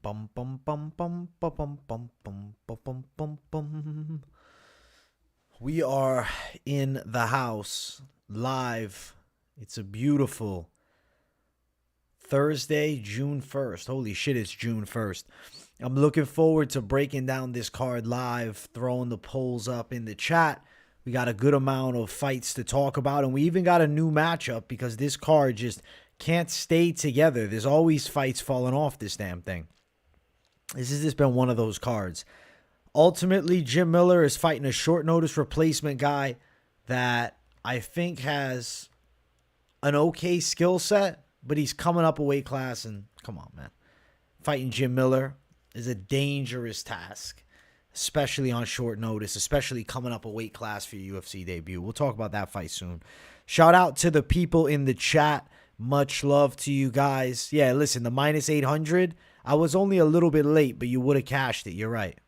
Bum bum bum bum bum bum bum bum bum bum bum. We are in the house live. It's a beautiful Thursday, June 1st. Holy shit, it's June 1st. I'm looking forward to breaking down this card live, throwing the polls up in the chat. We got a good amount of fights to talk about, and we even got a new matchup because this card just can't stay together. There's always fights falling off this damn thing. This has just been one of those cards. Ultimately, Jim Miller is fighting a short notice replacement guy that I think has an okay skill set, but he's coming up a weight class, and come on, man. Fighting Jim Miller is a dangerous task, especially on short notice, especially coming up a weight class for your UFC debut. We'll talk about that fight soon. Shout out to the people in the chat. Much love to you guys. Yeah, listen, the minus 800, I was only a little bit late, but you would have cashed it. You're right.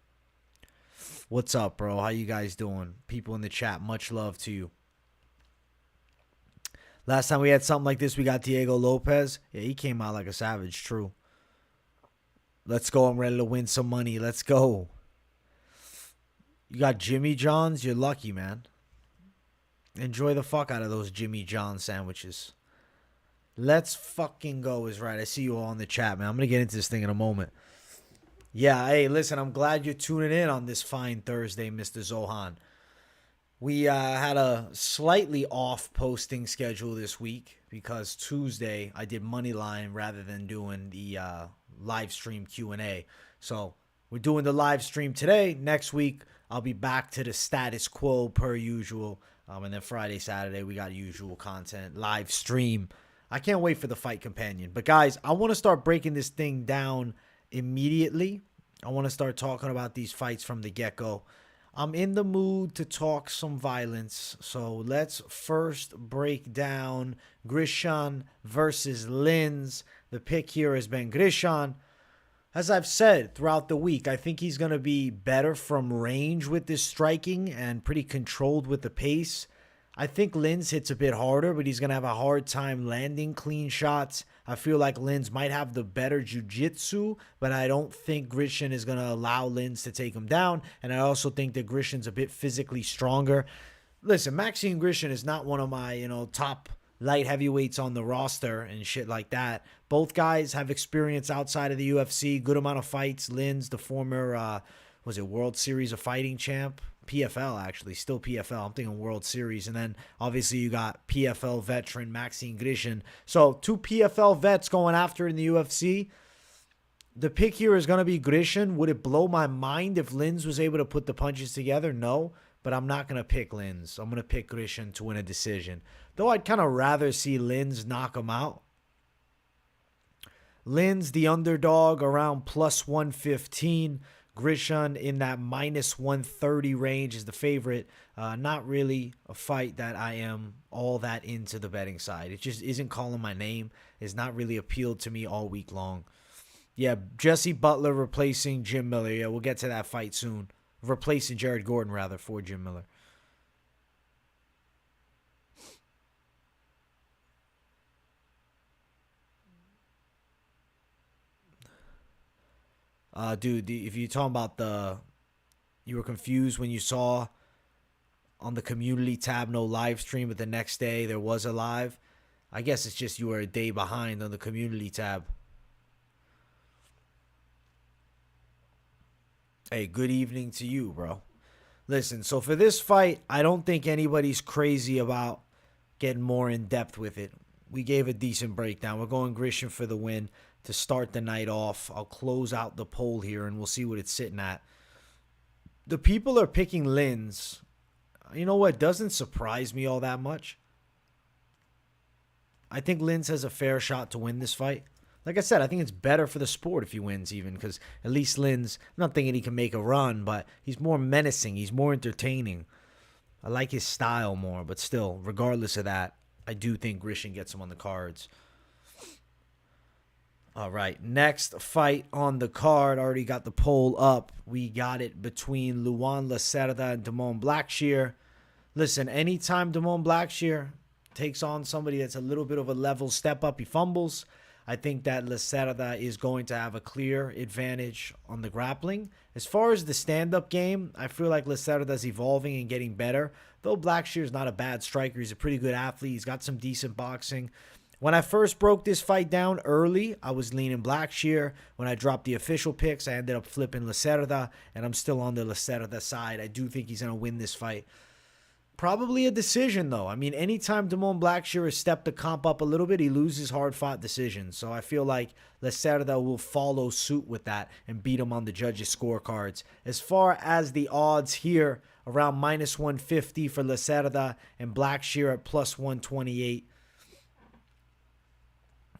What's up, bro? How you guys doing? People in the chat, much love to you. Last time we had something like this, we got Diego Lopez. Yeah, he came out like a savage, true. Let's go. I'm ready to win some money. Let's go. You got Jimmy John's? You're lucky, man. Enjoy the fuck out of those Jimmy John sandwiches. Let's fucking go is right. I see you all in the chat, man. I'm going to get into this thing in a moment. Yeah, hey, listen, I'm glad you're tuning in on this fine Thursday, Mr. Zohan. We had a slightly off posting schedule this week because Tuesday I did Moneyline rather than doing the live stream Q&A. So we're doing the live stream today. Next week, I'll be back to the status quo per usual. And then Friday, Saturday, we got usual content, live stream. I can't wait for the fight companion. But guys, I want to start breaking this thing down immediately. I want to start talking about these fights from the get-go. I'm in the mood to talk some violence. So let's first break down Grishin versus Linz. The pick here has been Grishin. As I've said throughout the week, I think he's going to be better from range with this striking and pretty controlled with the pace. I think Linz hits a bit harder, but he's going to have a hard time landing clean shots. I feel like Linz might have the better jiu-jitsu, but I don't think Grishin is going to allow Linz to take him down. And I also think that Grishin's a bit physically stronger. Listen, Maxim Grishin is not one of my, top light heavyweights on the roster and shit like that. Both guys have experience outside of the UFC, good amount of fights. Linz, the former, World Series of Fighting champ? PFL, actually, still PFL. I'm thinking World Series. And then, obviously, you got PFL veteran Maxim Grishin. So, two PFL vets going after in the UFC. The pick here is going to be Grishin. Would it blow my mind if Linz was able to put the punches together? No, but I'm not going to pick Linz. I'm going to pick Grishin to win a decision. Though I'd kind of rather see Linz knock him out. Linz, the underdog, around plus 115. Grishin in that minus 130 range is the favorite. Not really a fight that I am all that into the betting side. It just isn't calling my name. It's not really appealed to me all week long. Yeah, Jesse Butler replacing Jim Miller. Yeah, we'll get to that fight soon. Replacing Jared Gordon, rather, for Jim Miller. Dude, if you're talking about you were confused when you saw on the community tab no live stream, but the next day there was a live. I guess it's just you were a day behind on the community tab. Hey, good evening to you, bro. Listen, so for this fight, I don't think anybody's crazy about getting more in depth with it. We gave a decent breakdown. We're going Grishin for the win to start the night off. I'll close out the poll here, and we'll see what it's sitting at. The people are picking Linz. You know what? Doesn't surprise me all that much. I think Linz has a fair shot to win this fight. Like I said, I think it's better for the sport if he wins even, because at least Linz, I'm not thinking he can make a run, but he's more menacing. He's more entertaining. I like his style more, but still, regardless of that, I do think Grishin gets him on the cards. All right, next fight on the card. Already got the poll up. We got it between Luan, Lacerda, and Damon Blackshear. Listen, anytime Damon Blackshear takes on somebody that's a little bit of a level step up, he fumbles. I think that Lacerda is going to have a clear advantage on the grappling. As far as the stand-up game, I feel like Lacerda's evolving and getting better. Though Blackshear is not a bad striker. He's a pretty good athlete. He's got some decent boxing. When I first broke this fight down early, I was leaning Blackshear. When I dropped the official picks, I ended up flipping Lacerda, and I'm still on the Lacerda side. I do think he's going to win this fight. Probably a decision, though. I mean, anytime Damon Blackshear has stepped the comp up a little bit, he loses hard-fought decisions. So I feel like Lacerda will follow suit with that and beat him on the judges' scorecards. As far as the odds here, around minus 150 for Lacerda and Blackshear at plus 128.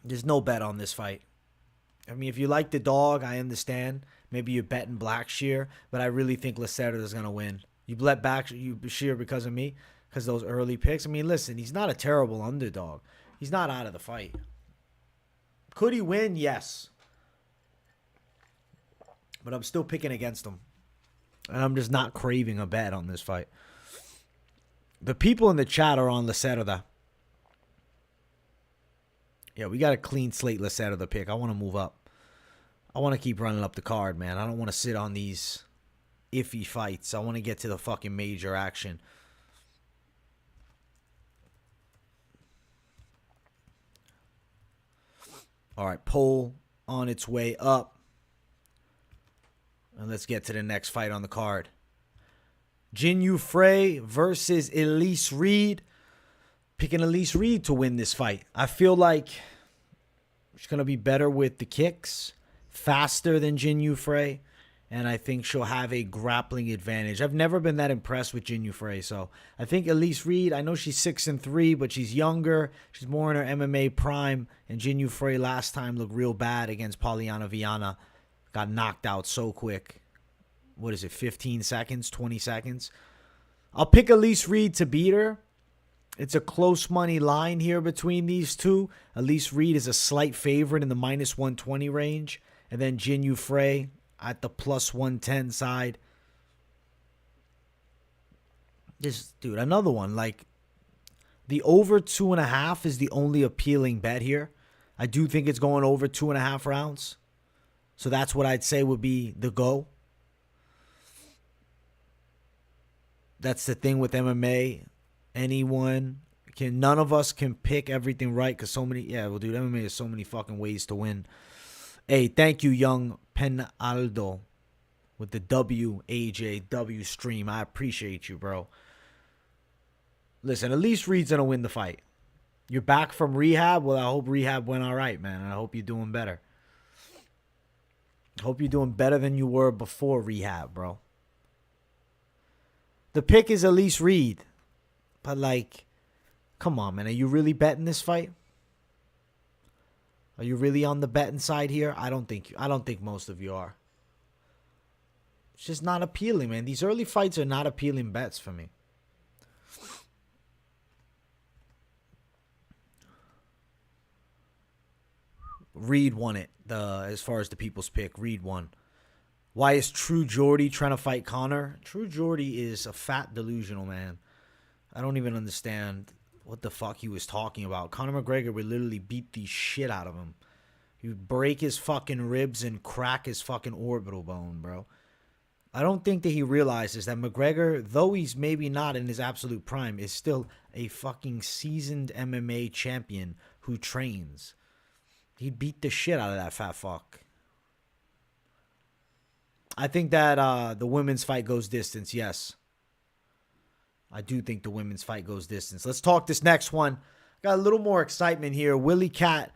There's no bet on this fight. I mean, if you like the dog, I understand. Maybe you're betting Blackshear, but I really think Lacerda is going to win. You bet Blackshear because of me, because those early picks. I mean, listen, he's not a terrible underdog. He's not out of the fight. Could he win? Yes. But I'm still picking against him. And I'm just not craving a bet on this fight. The people in the chat are on Lacerda. Yeah, we got a clean slate Lacerda pick. I want to move up. I want to keep running up the card, man. I don't want to sit on these iffy fights. I want to get to the fucking major action. All right, poll on its way up. And let's get to the next fight on the card. Jinh Frey versus Elise Reed. Picking Elise Reed to win this fight. I feel like she's going to be better with the kicks, faster than Jinh Frey, and I think she'll have a grappling advantage. I've never been that impressed with Jinh Frey, so I think Elise Reed, I know she's 6-3, but she's younger. She's more in her MMA prime, and Jinh Frey last time looked real bad against Poliana Viana. Got knocked out so quick. What is it, 15 seconds, 20 seconds? I'll pick Elise Reed to beat her. It's a close money line here between these two. Elise Reed is a slight favorite in the minus 120 range. And then Jinh Frey at the plus 110 side. Dude, another one. Like, the over 2.5 is the only appealing bet here. I do think it's going over 2.5 rounds. So that's what I'd say would be the go. That's the thing with MMA. None of us can pick everything right because so many, yeah, well, dude, MMA has so many fucking ways to win. Hey, thank you, young Penaldo, with the WAJW stream. I appreciate you, bro. Listen, Elise Reed's going to win the fight. You're back from rehab? Well, I hope rehab went all right, man. And I hope you're doing better. Hope you're doing better than you were before rehab, bro. The pick is Elise Reed. But, like, come on, man. Are you really betting this fight? Are you really on the betting side here? I don't think most of you are. It's just not appealing, man. These early fights are not appealing bets for me. Reed won it. As far as the people's pick, Reed won. Why is True Geordie trying to fight Conor? True Geordie is a fat delusional man. I don't even understand what the fuck he was talking about. Conor McGregor would literally beat the shit out of him. He would break his fucking ribs and crack his fucking orbital bone, bro. I don't think that he realizes that McGregor, though he's maybe not in his absolute prime, is still a fucking seasoned MMA champion who trains. He'd beat the shit out of that fat fuck. I think that the women's fight goes distance, yes. I do think the women's fight goes distance. Let's talk this next one. Got a little more excitement here. Willie Cat,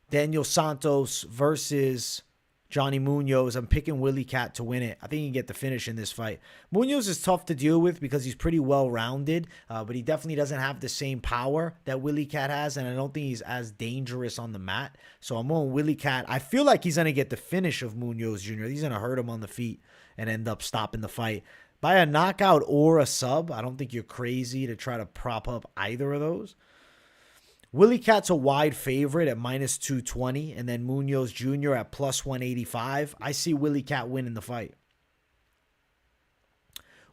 Daniel Santos versus Johnny Munoz. I'm picking Willie Cat to win it. I think he can get the finish in this fight. Munoz is tough to deal with because he's pretty well-rounded, but he definitely doesn't have the same power that Willie Cat has, and I don't think he's as dangerous on the mat. So I'm on Willie Cat. I feel like he's going to get the finish of Munoz Jr. He's going to hurt him on the feet and end up stopping the fight by a knockout or a sub. I don't think you're crazy to try to prop up either of those. Willie Cat's a wide favorite at minus 220, and then Munoz Jr. at plus 185. I see Willie Cat winning the fight.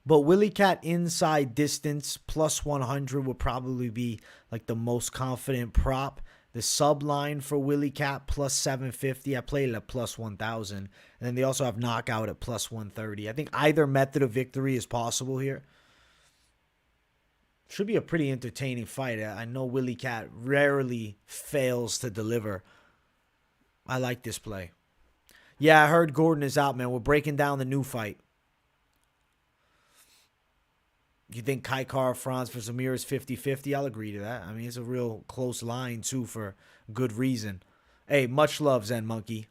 But Willie Cat inside distance plus 100 would probably be like the most confident prop. The sub line for Willie Cat plus 750. I played it at plus 1,000. And then they also have knockout at plus 130. I think either method of victory is possible here. Should be a pretty entertaining fight. I know Willie Cat rarely fails to deliver. I like this play. Yeah, I heard Gordon is out, man. We're breaking down the new fight. You think Kai Kara-France for Zamir is 50-50? I'll agree to that. I mean, it's a real close line, too, for good reason. Hey, much love, Zen Monkey.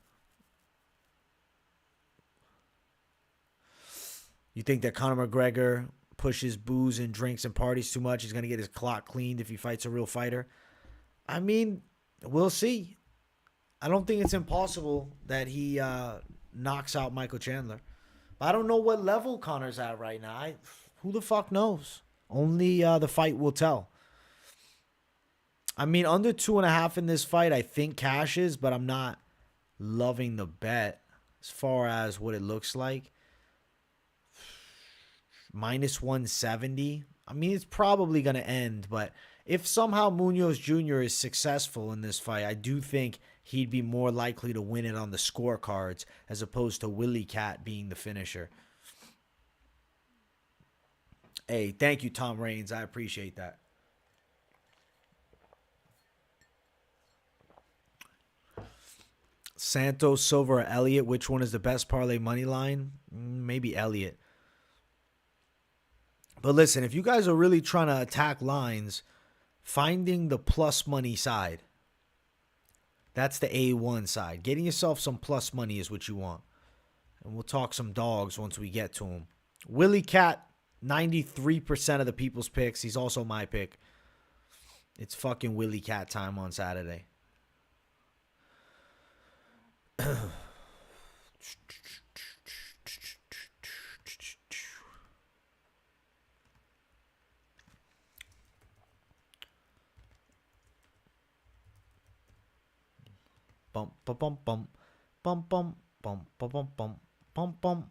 You think that Conor McGregor pushes booze and drinks and parties too much? He's going to get his clock cleaned if he fights a real fighter? I mean, we'll see. I don't think it's impossible that he knocks out Michael Chandler. I don't know what level Conor's at right now. Who the fuck knows? Only the fight will tell. I mean, under 2.5 in this fight, I think cashes, but I'm not loving the bet as far as what it looks like. Minus 170. I mean, it's probably going to end, but if somehow Munoz Jr. is successful in this fight, I do think he'd be more likely to win it on the scorecards as opposed to Willie Cat being the finisher. Hey, thank you, Tom Raines. I appreciate that. Santos, Silva, or Elliott. Which one is the best parlay money line? Maybe Elliott. But listen, if you guys are really trying to attack lines, finding the plus money side. That's the A1 side. Getting yourself some plus money is what you want. And we'll talk some dogs once we get to them. Willie Cat. 93% of the people's picks. He's also my pick. It's fucking Willie Cat time on Saturday. Bum bum bum bum bum bum bum bum bum bum bum.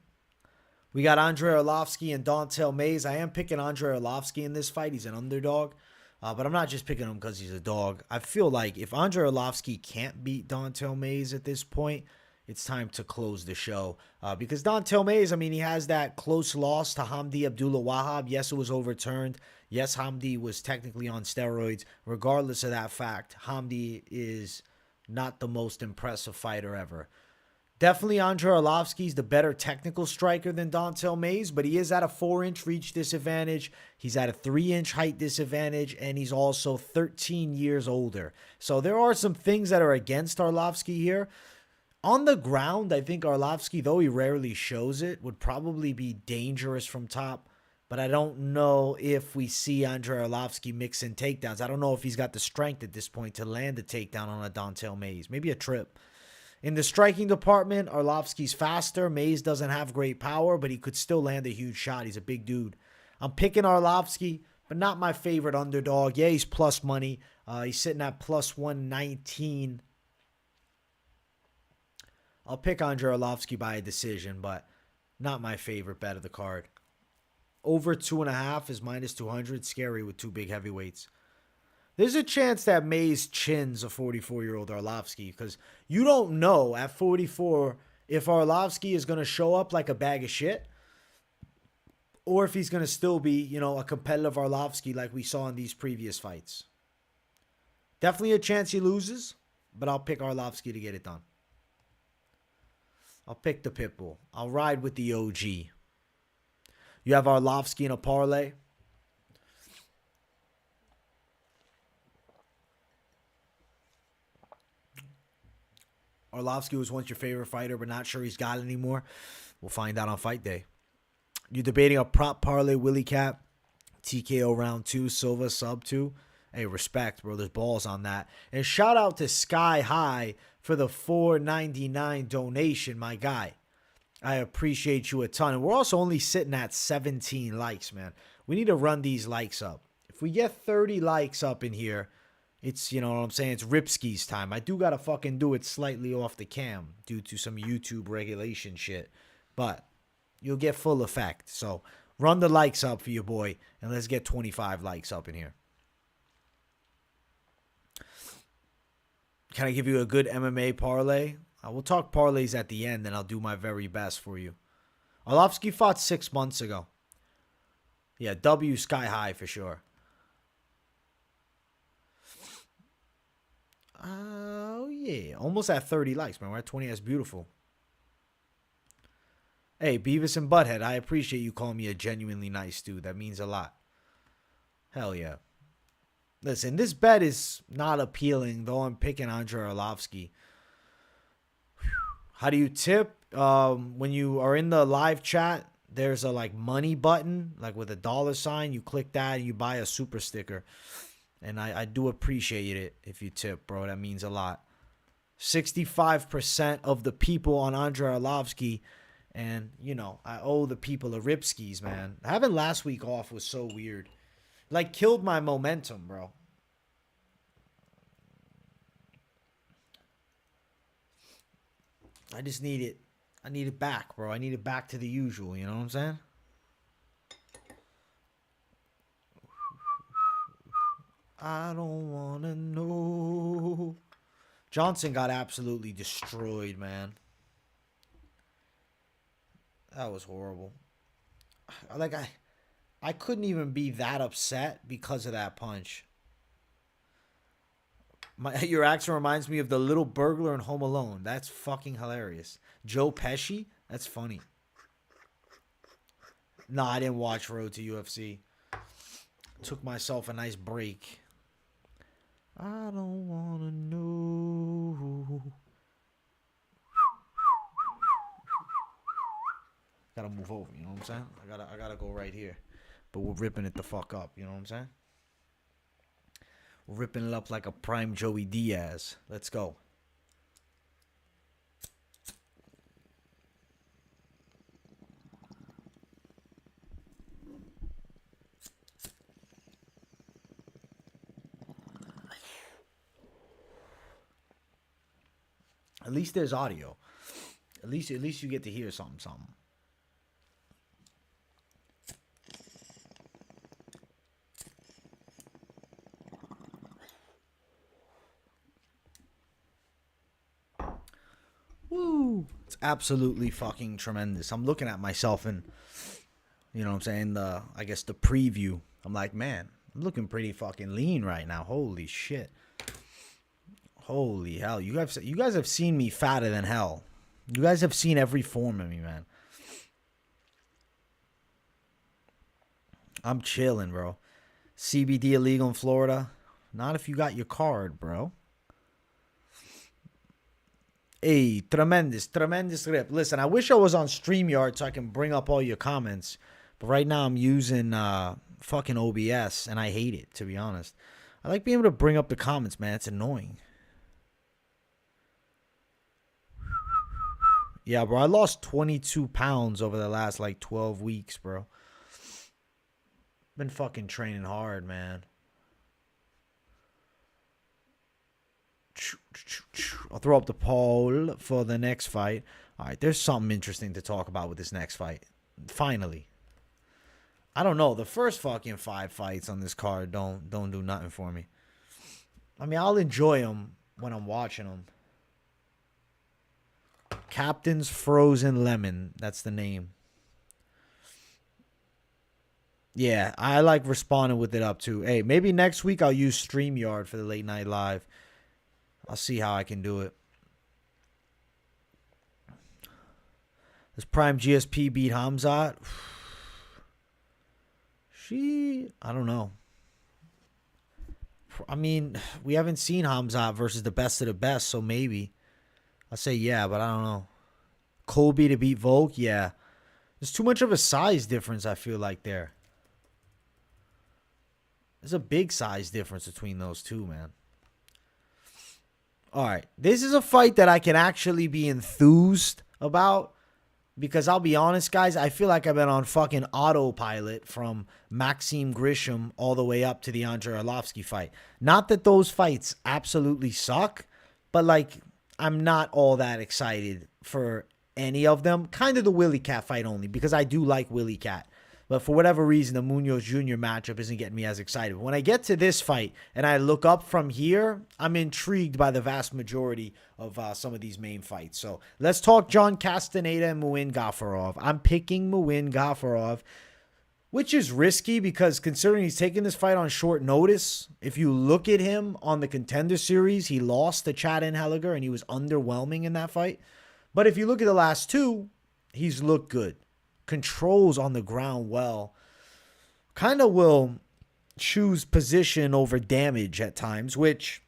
We got Andrei Arlovski and Don'Tale Mayes. I am picking Andrei Arlovski in this fight. He's an underdog. But I'm not just picking him because he's a dog. I feel like if Andrei Arlovski can't beat Don'Tale Mayes at this point, it's time to close the show. Because Don'Tale Mayes, I mean, he has that close loss to Hamdi Abdullah Wahab. Yes, it was overturned. Yes, Hamdi was technically on steroids. Regardless of that fact, Hamdi is not the most impressive fighter ever. Definitely Andrei Arlovski's the better technical striker than Don'Tale Mayes, but he is at a 4-inch reach disadvantage. He's at a 3-inch height disadvantage, and he's also 13 years older. So there are some things that are against Arlovski here. On the ground, I think Arlovski, though he rarely shows it, would probably be dangerous from top. But I don't know if we see Andrei Arlovski mix in takedowns. I don't know if he's got the strength at this point to land a takedown on a Don'Tale Mayes. Maybe a trip. In the striking department, Arlovski's faster. Mayes doesn't have great power, but he could still land a huge shot. He's a big dude. I'm picking Arlovski, but not my favorite underdog. Yeah, he's plus money. He's sitting at plus 119. I'll pick Andrei Arlovski by a decision, but not my favorite bet of the card. Over 2.5 is minus 200. Scary with two big heavyweights. There's a chance that Mayes chins a 44-year-old Arlovski because you don't know at 44 if Arlovski is going to show up like a bag of shit or if he's going to still be, you know, a competitive Arlovski like we saw in these previous fights. Definitely a chance he loses, but I'll pick Arlovski to get it done. I'll pick the Pitbull. I'll ride with the OG. You have Arlovski in a parlay. Arlovski was once your favorite fighter, but not sure he's got it anymore. We'll find out on fight day. You're debating a prop parlay, Willie Cat, TKO round 2, Silva sub 2. Hey, respect, bro. There's balls on that. And shout out to Sky High for the $4.99 donation, my guy. I appreciate you a ton. And we're also only sitting at 17 likes, man. We need to run these likes up. If we get 30 likes up in here, it's, you know what I'm saying, it's Ripski's time. I do got to fucking do it slightly off the cam due to some YouTube regulation shit. But you'll get full effect. So run the likes up for your boy, and let's get 25 likes up in here. Can I give you a good MMA parlay? We'll talk parlays at the end, and I'll do my very best for you. Arlovski fought 6 months ago. Yeah, W sky high for sure. Oh, yeah. Almost at 30 likes, man. We're at 20. That's beautiful. Hey, Beavis and Butthead, I appreciate you calling me a genuinely nice dude. That means a lot. Hell yeah. Listen, this bet is not appealing, though I'm picking Andrei Arlovski. How do you tip? When you are in the live chat, there's a like money button, like with a $sign. You click that and you buy a super sticker. And I do appreciate it if you tip, bro. That means a lot. 65% of the people on Andrei Arlovski. And, you know, I owe the people a ripskis, man. Having last week off was so weird. Like, killed my momentum, bro. I just need it. I need it back, bro. I need it back to the usual. You know what I'm saying? I don't want to know. Johnson got absolutely destroyed, man. That was horrible. Like, I couldn't even be that upset because of that punch. Your accent reminds me of the little burglar in Home Alone. That's fucking hilarious. Joe Pesci? That's funny. No, I didn't watch Road to UFC. Took myself a nice break. I don't want to know. Gotta move over, you know what I'm saying? I gotta go right here. But we're ripping it the fuck up, you know what I'm saying? We're ripping it up like a prime Joey Diaz. Let's go. At least there's audio. At least you get to hear something. Woo! It's absolutely fucking tremendous. I'm looking at myself and, you know what I'm saying, I guess the preview. I'm like, man, I'm looking pretty fucking lean right now. Holy shit. Holy hell. You guys have seen me fatter than hell. You guys have seen every form of me, man. I'm chilling, bro. CBD illegal in Florida? Not if you got your card, bro. Hey, tremendous rip. Listen, I wish I was on StreamYard so I can bring up all your comments. But right now I'm using fucking OBS, and I hate it, to be honest. I like being able to bring up the comments, man. It's annoying. Yeah, bro, I lost 22 pounds over the last, 12 weeks, bro. Been fucking training hard, man. I'll throw up the poll for the next fight. All right, there's something interesting to talk about with this next fight. Finally. I don't know. The first fucking 5 fights on this card don't do nothing for me. I mean, I'll enjoy them when I'm watching them. Captain's Frozen Lemon. That's the name. Yeah, I like responding with it up too. Hey, maybe next week I'll use StreamYard for the late night live. I'll see how I can do it. Does Prime GSP beat Hamzat? I don't know. I mean, we haven't seen Hamzat versus the best of the best, so maybe. I'll say yeah, but I don't know. Colby to beat Volk? Yeah. There's too much of a size difference, I feel like, there. There's a big size difference between those two, man. All right. This is a fight that I can actually be enthused about because I'll be honest, guys, I feel like I've been on fucking autopilot from Maxim Grishin all the way up to the Andrei Arlovski fight. Not that those fights absolutely suck, but, I'm not all that excited for any of them. Kind of the Willie Cat fight only because I do like Willie Cat. But for whatever reason, the Munoz Jr. matchup isn't getting me as excited. When I get to this fight and I look up from here, I'm intrigued by the vast majority of some of these main fights. So let's talk John Castañeda and Muin Gafurov. I'm picking Muin Gafurov, which is risky because considering he's taking this fight on short notice, if you look at him on the Contender Series, he lost to Chad Henheliger and he was underwhelming in that fight. But if you look at the last two, he's looked good. Controls on the ground well. Kind of will choose position over damage at times, which,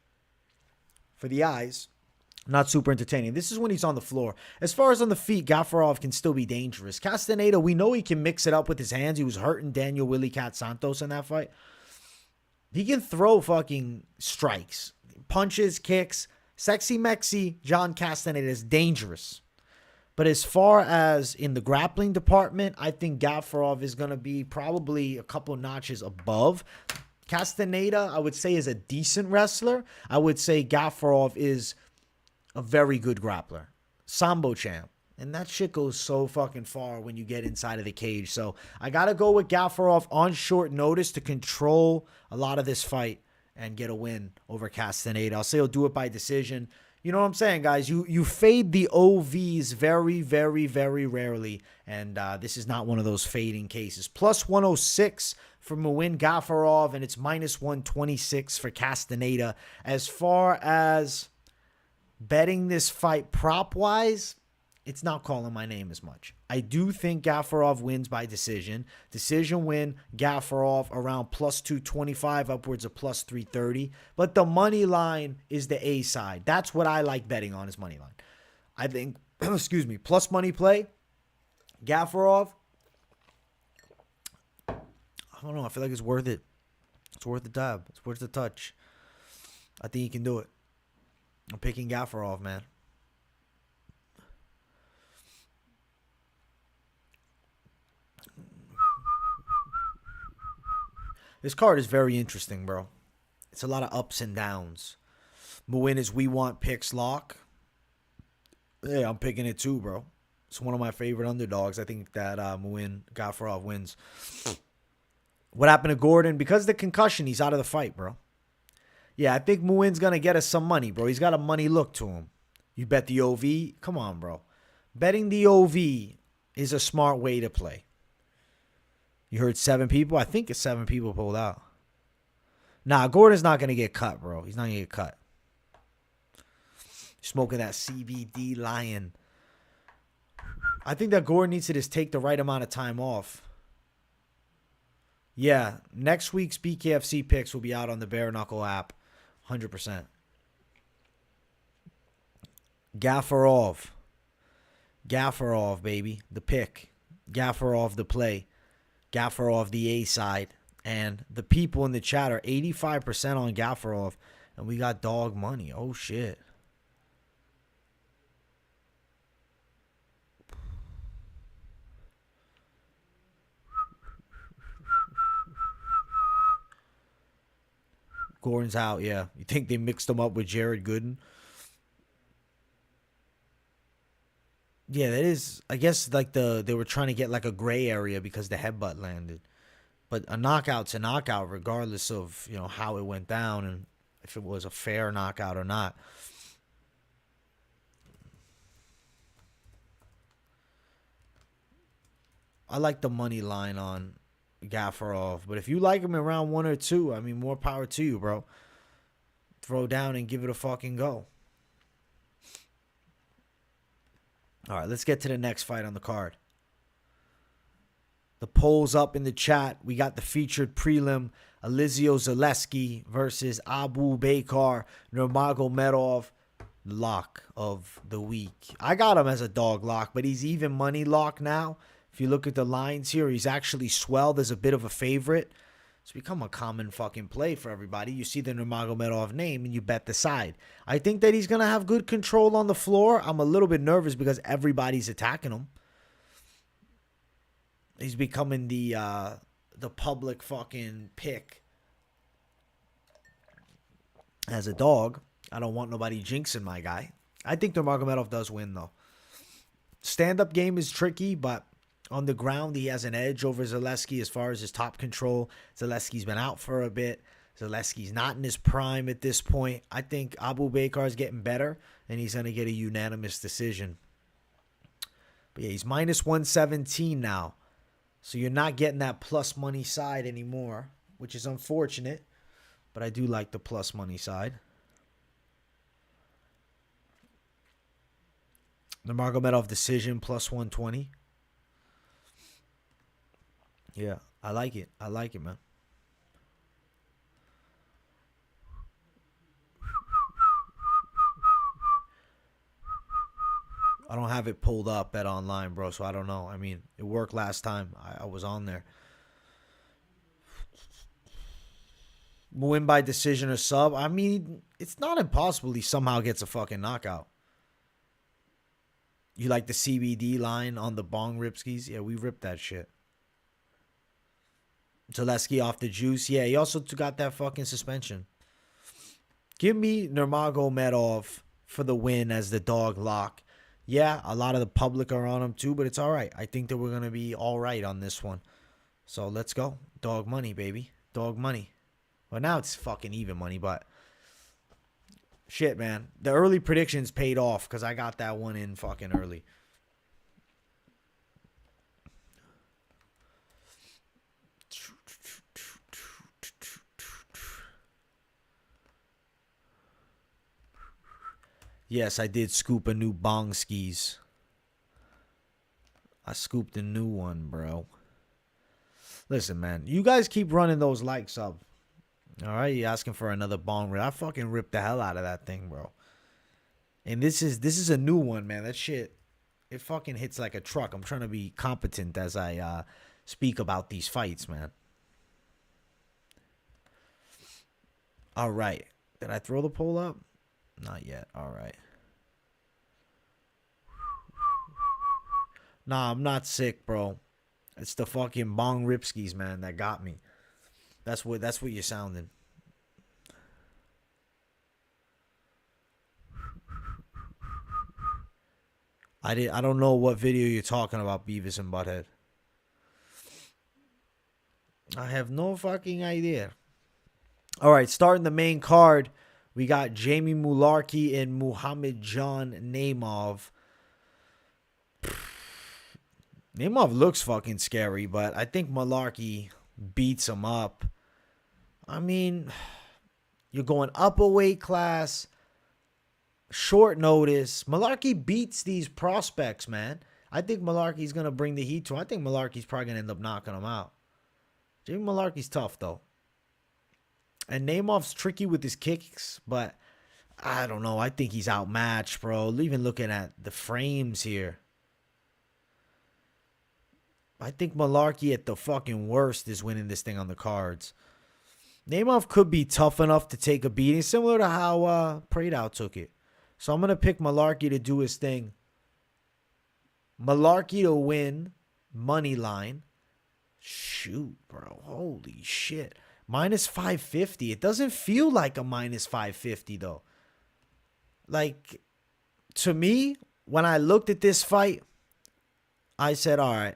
for the eyes, not super entertaining. This is when he's on the floor. As far as on the feet, Gafurov can still be dangerous. Castañeda, we know he can mix it up with his hands. He was hurting Daniel Willie Cat Santos in that fight. He can throw fucking strikes. Punches, kicks. Sexy Mexi, John Castañeda is dangerous. But as far as in the grappling department, I think Gafurov is going to be probably a couple notches above. Castañeda, I would say, is a decent wrestler. I would say Gafurov is a very good grappler. Sambo champ. And that shit goes so fucking far when you get inside of the cage. So I got to go with Gafurov on short notice to control a lot of this fight and get a win over Castañeda. I'll say he'll do it by decision. You know what I'm saying, guys? You fade the OVs very, very, very rarely. And this is not one of those fading cases. Plus 106 for Muin Gafurov, and it's minus 126 for Castañeda. As far as betting this fight prop-wise, it's not calling my name as much. I do think Gafurov wins by decision. Decision win, Gafurov around plus 225, upwards of plus 330. But the money line is the A side. That's what I like betting on, is money line. I think, excuse me, plus money play, Gafurov, I don't know. I feel like it's worth it. It's worth the tab. It's worth the touch. I think he can do it. I'm picking Gafurov, man. This card is very interesting, bro. It's a lot of ups and downs. Muin is we want picks lock. Yeah, I'm picking it too, bro. It's one of my favorite underdogs. I think that Muin Gafurov wins. What happened to Gordon? Because of the concussion, he's out of the fight, bro. Yeah, I think Muin's going to get us some money, bro. He's got a money look to him. You bet the OV? Come on, bro. Betting the OV is a smart way to play. You heard 7 people? I think it's 7 people pulled out. Nah, Gordon's not going to get cut, bro. He's not going to get cut. Smoking that CBD lion. I think that Gordon needs to just take the right amount of time off. Yeah, next week's BKFC picks will be out on the Bare Knuckle app. 100%. Gafurov. Gafurov, baby. The pick. Gafurov, the play. Gafurov, the A side. And the people in the chat are 85% on Gafurov. And we got dog money. Oh, shit. Gordon's out, yeah. You think they mixed him up with Jared Gooden? Yeah, that is, I guess, like they were trying to get like a gray area because the headbutt landed. But a knockout's a knockout regardless of, you know, how it went down and if it was a fair knockout or not. I like the money line on Gafurov, but if you like him in round 1 or 2, I mean, more power to you, bro. Throw down and give it a fucking go. All right, let's get to the next fight on the card. The polls up in the chat. We got the featured prelim, Elizeu Zaleski versus Abu Bakar Nurmagomedov. Lock of the week. I got him as a dog lock, but he's even money lock now. If you look at the lines here, he's actually swelled as a bit of a favorite. It's become a common fucking play for everybody. You see the Nurmagomedov name and you bet the side. I think that he's going to have good control on the floor. I'm a little bit nervous because everybody's attacking him. He's becoming the public fucking pick as a dog. I don't want nobody jinxing my guy. I think Nurmagomedov does win, though. Stand-up game is tricky, but On the ground, he has an edge over Zaleski as far as his top control. Zaleski's been out for a bit. Zaleski's not in his prime at this point. I think Abu Bakar is getting better, and he's going to get a unanimous decision. But yeah, he's minus 117 now. So you're not getting that plus money side anymore, which is unfortunate. But I do like the plus money side. Nurmagomedov decision plus 120. Yeah, I like it. I like it, man. I don't have it pulled up at online, bro, so I don't know. I mean, it worked last time I was on there. Win by decision or sub. I mean, it's not impossible he somehow gets a fucking knockout. You like the CBD line on the bong ripskis? Yeah, we ripped that shit. Zaleski off the juice. Yeah, he also got that fucking suspension. Give me Nurmagomedov for the win as the dog lock. Yeah, a lot of the public are on him too, but it's all right. I think that we're going to be all right on this one. So let's go. Dog money, baby. Dog money. Well, now it's fucking even money, but shit, man. The early predictions paid off because I got that one in fucking early. Yes, I did scoop a new bong skis. I scooped a new one, bro. Listen, man. You guys keep running those likes up. All right? You asking for another bong rip. I fucking ripped the hell out of that thing, bro. And this is a new one, man. That shit, it fucking hits like a truck. I'm trying to be competent as I speak about these fights, man. All right. Did I throw the poll up? Not yet. All right. Nah, I'm not sick, bro. It's the fucking bong ripskis, man, that got me. That's what you're sounding. I don't know what video you're talking about, Beavis and Butthead. I have no fucking idea. All right, starting the main card. We got Jamie Mullarkey and Muhammad John Naimov. Naimov looks fucking scary, but I think Mullarkey beats him up. I mean, you're going up a weight class, short notice. Mullarkey beats these prospects, man. I think Mullarkey's going to bring the heat to him. I think Mullarkey's probably going to end up knocking him out. Jamie Mullarkey's tough, though. And Naimov's tricky with his kicks, but I don't know. I think he's outmatched, bro. Even looking at the frames here. I think Mullarkey at the fucking worst is winning this thing on the cards. Naimov could be tough enough to take a beating, similar to how Pineda took it. So I'm going to pick Mullarkey to do his thing. Mullarkey to win, money line. Shoot, bro. Holy shit. Minus 550. It doesn't feel like a minus 550, though. Like, to me, when I looked at this fight, I said, all right.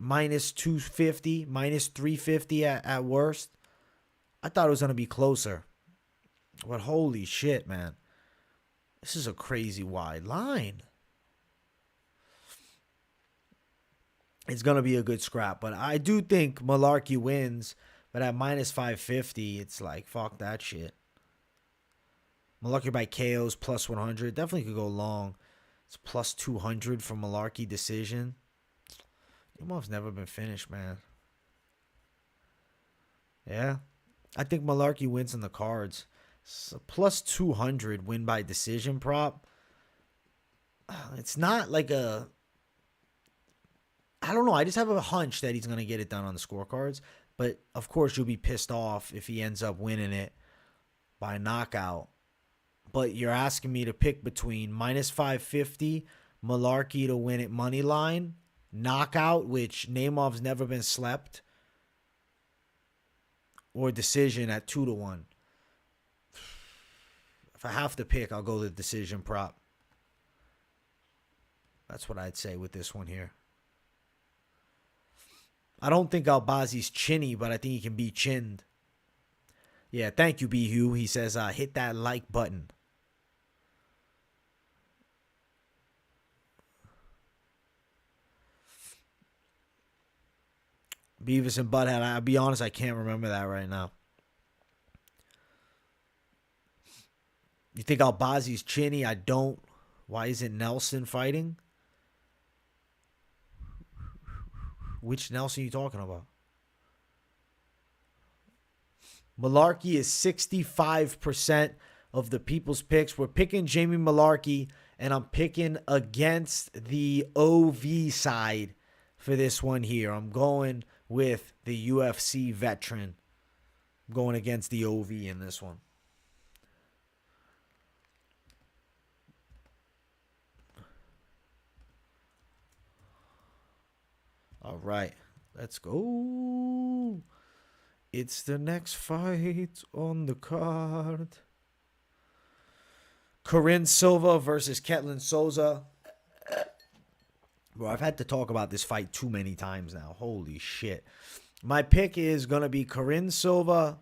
Minus 250, minus 350 at worst. I thought it was going to be closer. But holy shit, man. This is a crazy wide line. It's going to be a good scrap. But I do think Mullarkey wins. But at minus 550, it's like, fuck that shit. Mullarkey by KOs plus 100. Definitely could go long. It's plus 200 for Mullarkey decision. Naimov's never been finished, man. Yeah. I think Mullarkey wins in the cards. So plus 200 win by decision prop. It's not like a... I don't know. I just have a hunch that he's going to get it done on the scorecards. But, of course, you'll be pissed off if he ends up winning it by knockout. But you're asking me to pick between minus 550, Mullarkey to win it money line, knockout, which Naimov's never been slept, or decision at 2-1. If I have to pick, I'll go the decision prop. That's what I'd say with this one here. I don't think Albazi's chinny, but I think he can be chinned. Yeah, thank you, B. Hugh. He says, hit that like button. Beavis and Butthead, I'll be honest, I can't remember that right now. You think Albazi's chinny? I don't. Why isn't Nelson fighting? Which Nelson are you talking about? Mullarkey is 65% of the people's picks. We're picking Jamie Mullarkey, and I'm picking against the OV side for this one here. I'm going with the UFC veteran. I'm going against the OV in this one. All right, let's go. It's the next fight on the card. Karine Silva versus Ketlen Souza. Bro, I've had to talk about this fight too many times now. Holy shit. My pick is going to be Karine Silva.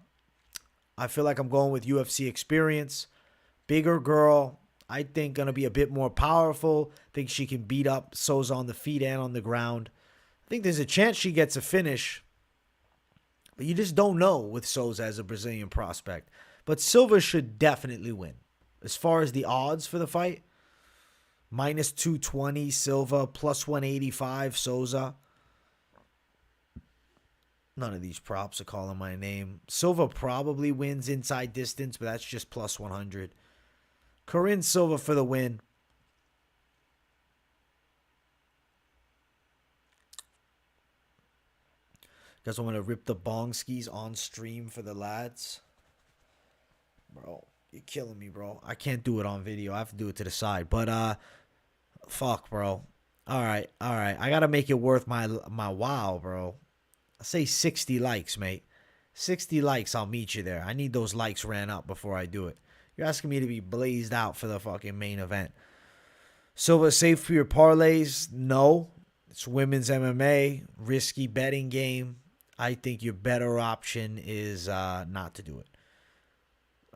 I feel like I'm going with UFC experience. Bigger girl. I think going to be a bit more powerful. Think she can beat up Souza on the feet and on the ground. I think there's a chance she gets a finish. But you just don't know with Souza as a Brazilian prospect. But Silva should definitely win. As far as the odds for the fight, minus 220 Silva, plus 185 Souza. None of these props are calling my name. Silva probably wins inside distance, but that's just plus 100. Karine Silva for the win. Guys, I'm going to rip the bong skis on stream for the lads. Bro, you're killing me, bro. I can't do it on video. I have to do it to the side. But, fuck, bro. All right. I got to make it worth my wow, bro. I say 60 likes, mate. 60 likes, I'll meet you there. I need those likes ran up before I do it. You're asking me to be blazed out for the fucking main event. Silva safe for your parlays? No. It's women's MMA. Risky betting game. I think your better option is not to do it.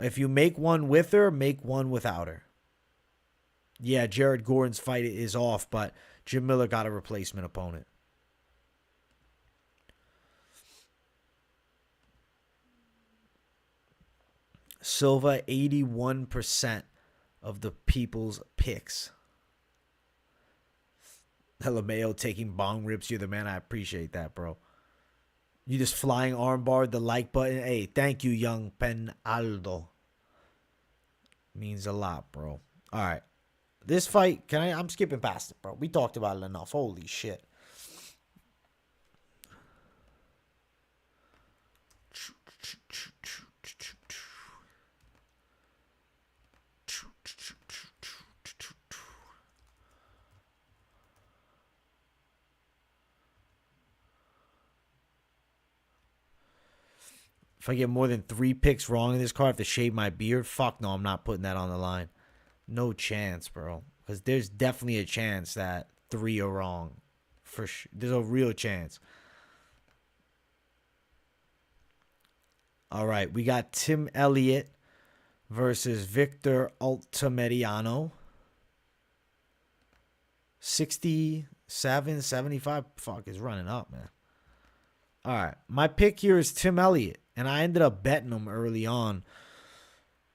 If you make one with her, make one without her. Yeah, Jared Gordon's fight is off, but Jim Miller got a replacement opponent. Silva, 81% of the people's picks. LeMayo taking bong rips. You're the man. I appreciate that, bro. You just flying armbar the like button. Hey, thank you, young Penaldo. Means a lot, bro. All right. This fight, I'm skipping past it, bro. We talked about it enough. Holy shit. If I get more than 3 picks wrong in this card, I have to shave my beard. Fuck no, I'm not putting that on the line. No chance, bro. Because there's definitely a chance that 3 are wrong. For sure. There's a real chance. All right, we got Tim Elliott versus Victor Altamirano. 67, 75. Fuck, is running up, man. All right, my pick here is Tim Elliott. And I ended up betting him early on.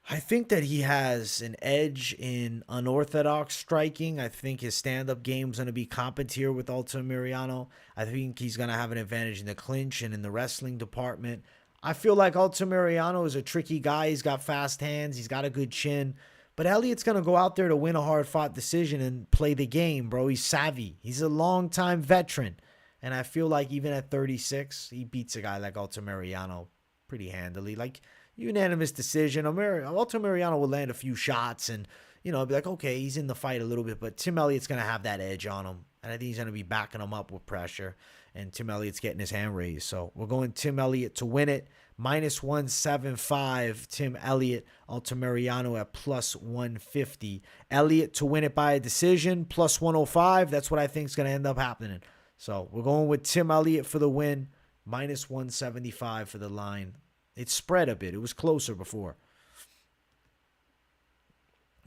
I think that he has an edge in unorthodox striking. I think his stand-up game is going to be competent here with Altamirano. I think he's going to have an advantage in the clinch and in the wrestling department. I feel like Altamirano is a tricky guy. He's got fast hands. He's got a good chin. But Elliott's going to go out there to win a hard-fought decision and play the game, bro. He's savvy. He's a long-time veteran. And I feel like even at 36, he beats a guy like Altamirano pretty handily. Like, unanimous decision. Altamirano will land a few shots and, be like, okay, he's in the fight a little bit, but Tim Elliott's going to have that edge on him. And I think he's going to be backing him up with pressure. And Tim Elliott's getting his hand raised. So we're going Tim Elliott to win it minus 175. Tim Elliott, Altamirano at plus 150. Elliott to win it by a decision, plus 105. That's what I think is going to end up happening. So we're going with Tim Elliott for the win, minus 175 for the line. It spread a bit. It was closer before.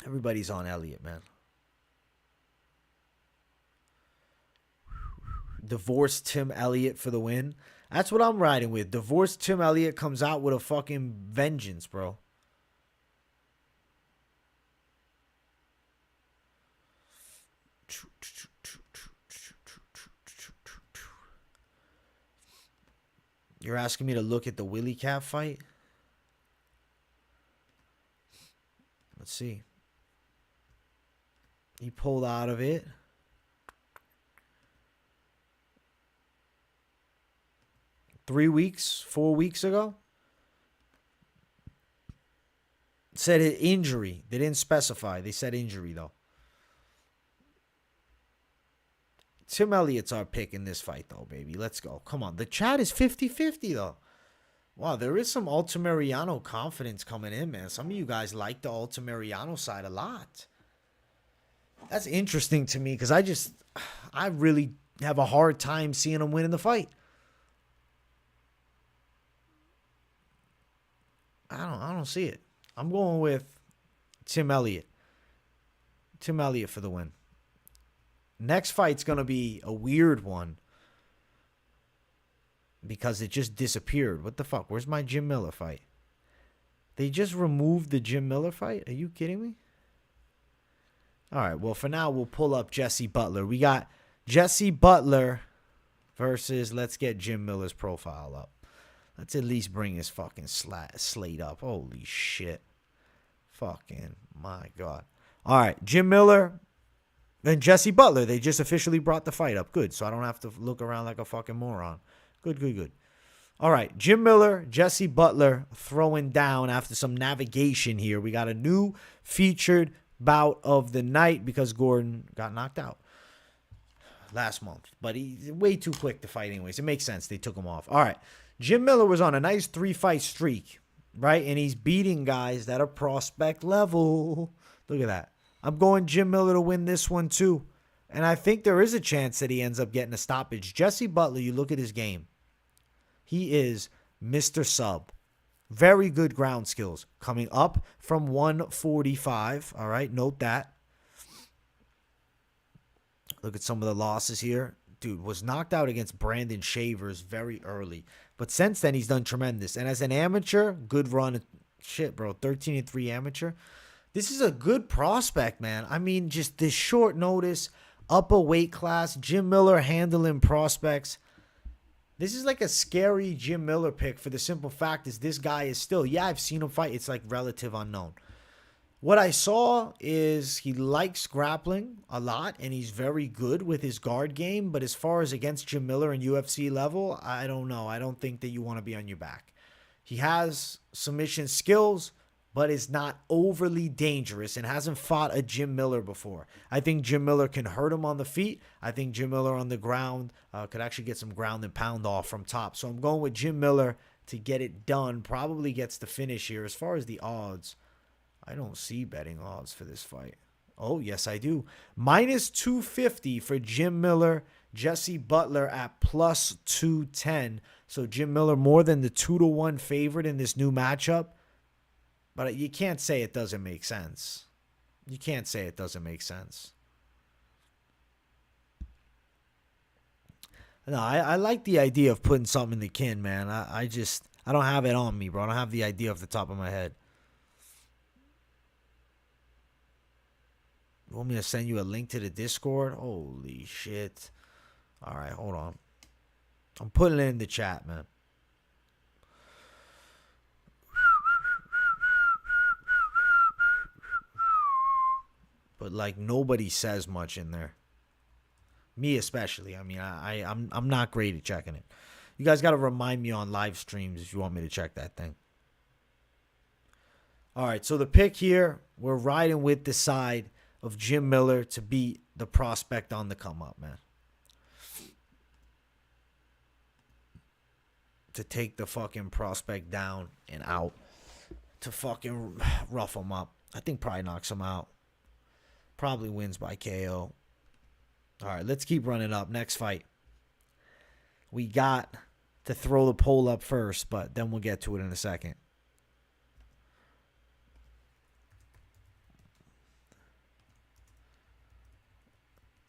Everybody's on Elliott, man. Divorce Tim Elliott for the win. That's what I'm riding with. Divorce Tim Elliott comes out with a fucking vengeance, bro. You're asking me to look at the Willie Cap fight? Let's see. He pulled out of it. Four weeks ago. Said injury. They didn't specify. They said injury, though. Tim Elliott's our pick in this fight, though, baby. Let's go. Come on. The chat is 50-50, though. Wow, there is some Altamirano confidence coming in, man. Some of you guys like the Altamirano side a lot. That's interesting to me because I really have a hard time seeing him winning the fight. I don't see it. I'm going with Tim Elliott. Tim Elliott for the win. Next fight's going to be a weird one because it just disappeared. What the fuck? Where's my Jim Miller fight? They just removed the Jim Miller fight? Are you kidding me? All right, well, for now, we'll pull up Jesse Butler. We got Jesse Butler versus, let's get Jim Miller's profile up. Let's at least bring his fucking slate up. Holy shit. Fucking, my God. All right, Jim Miller and Jesse Butler. They just officially brought the fight up. Good, so I don't have to look around like a fucking moron. Good. All right, Jim Miller, Jesse Butler throwing down after some navigation here. We got a new featured bout of the night because Gordon got knocked out last month. But he's way too quick to fight anyways. It makes sense. They took him off. All right. Jim Miller was on a nice 3-fight streak, right? And he's beating guys that are prospect level. Look at that. I'm going Jim Miller to win this one too. And I think there is a chance that he ends up getting a stoppage. Jesse Butler, you look at his game. He is Mr. Sub. Very good ground skills. Coming up from 145. All right, note that. Look at some of the losses here. Dude, was knocked out against Brandon Shavers very early. But since then, he's done tremendous. And as an amateur, good run. Shit, bro. 13-3 amateur. This is a good prospect, man. I mean, just this short notice, upper weight class, Jim Miller handling prospects. This is like a scary Jim Miller pick for the simple fact is this guy is still, yeah, I've seen him fight. It's like relative unknown. What I saw is he likes grappling a lot, and he's very good with his guard game. But as far as against Jim Miller and UFC level, I don't know. I don't think that you want to be on your back. He has submission skills, but is not overly dangerous and hasn't fought a Jim Miller before. I think Jim Miller can hurt him on the feet. I think Jim Miller on the ground could actually get some ground and pound off from top. So I'm going with Jim Miller to get it done. Probably gets the finish here. As far as the odds, I don't see betting odds for this fight. Oh, yes, I do. Minus 250 for Jim Miller. Jesse Butler at plus 210. So Jim Miller more than the 2-1 favorite in this new matchup. But you can't say it doesn't make sense. You can't say it doesn't make sense. No, I like the idea of putting something in the kin, man. I don't have it on me, bro. I don't have the idea off the top of my head. You want me to send you a link to the Discord? Holy shit. All right, hold on. I'm putting it in the chat, man. But like nobody says much in there. Me especially. I mean, I'm not great at checking it. You guys got to remind me on live streams if you want me to check that thing. All right, so the pick here, we're riding with the side of Jim Miller to beat the prospect on the come up, man. to take the fucking prospect down and out, to fucking rough him up. I think probably knocks him out. Probably wins by KO. All right, let's keep running up. Next fight. We got to throw the poll up first, but then we'll get to it in a second.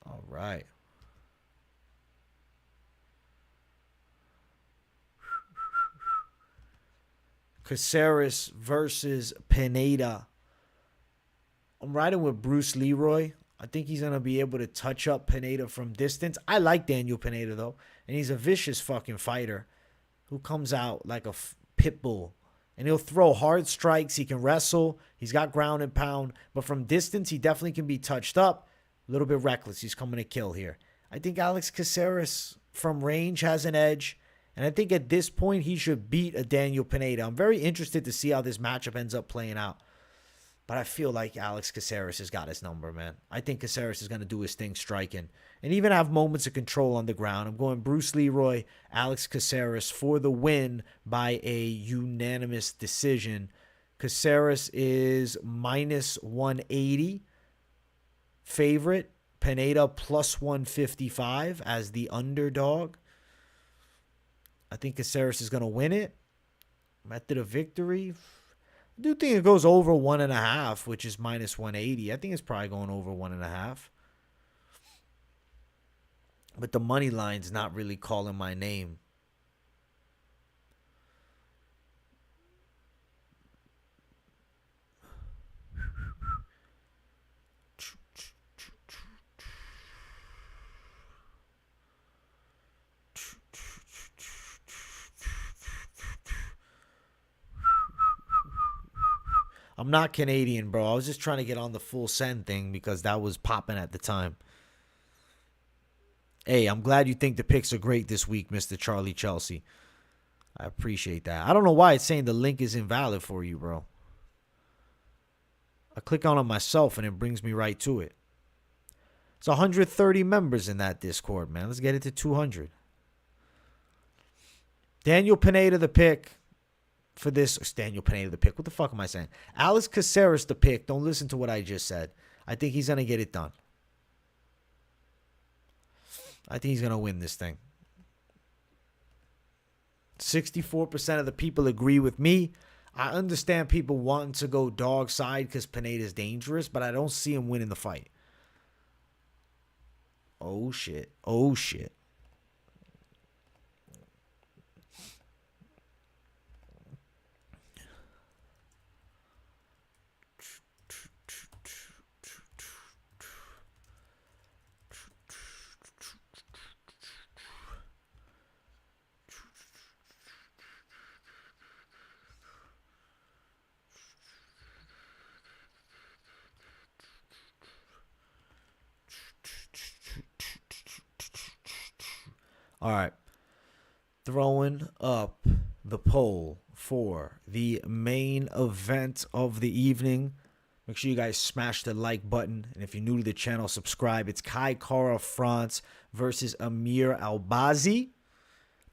All right. Caceres versus Pineda. I'm riding with Bruce Leroy. I think he's going to be able to touch up Pineda from distance. I like Daniel Pineda, though. And he's a vicious fucking fighter who comes out like a pit bull. And he'll throw hard strikes. He can wrestle. He's got ground and pound. But from distance, he definitely can be touched up. A little bit reckless. He's coming to kill here. I think Alex Caceres from range has an edge. And I think at this point, he should beat a Daniel Pineda. I'm very interested to see how this matchup ends up playing out. But I feel like Alex Caceres has got his number, man. I think Caceres is going to do his thing striking. And even have moments of control on the ground. I'm going Bruce Leroy, Alex Caceres for the win by a unanimous decision. Caceres is minus 180 favorite. Pineda plus 155 as the underdog. I think Caceres is going to win it. Method of victory. I do think it goes over 1.5, which is minus 180. I think it's probably going over 1.5. But the money line's not really calling my name. I'm not Canadian, bro. I was just trying to get on the full send thing because that was popping at the time. Hey, I'm glad you think the picks are great this week, Mr. Charlie Chelsea. I appreciate that. I don't know why it's saying the link is invalid for you, bro. I click on it myself and it brings me right to it. It's 130 members in that Discord, man. Let's get it to 200. Daniel Pineda, the pick. For this, Daniel Pineda the pick. What the fuck am I saying? Alex Caceres the pick. Don't listen to what I just said. I think he's going to get it done. I think he's going to win this thing. 64% of the people agree with me. I understand people wanting to go dog side because Pineda's dangerous, but I don't see him winning the fight. Oh, shit. Oh, shit. All right. Throwing up the poll for the main event of the evening. Make sure you guys smash the like button. And if you're new to the channel, subscribe. It's Kai Kara-France versus Amir Albazi.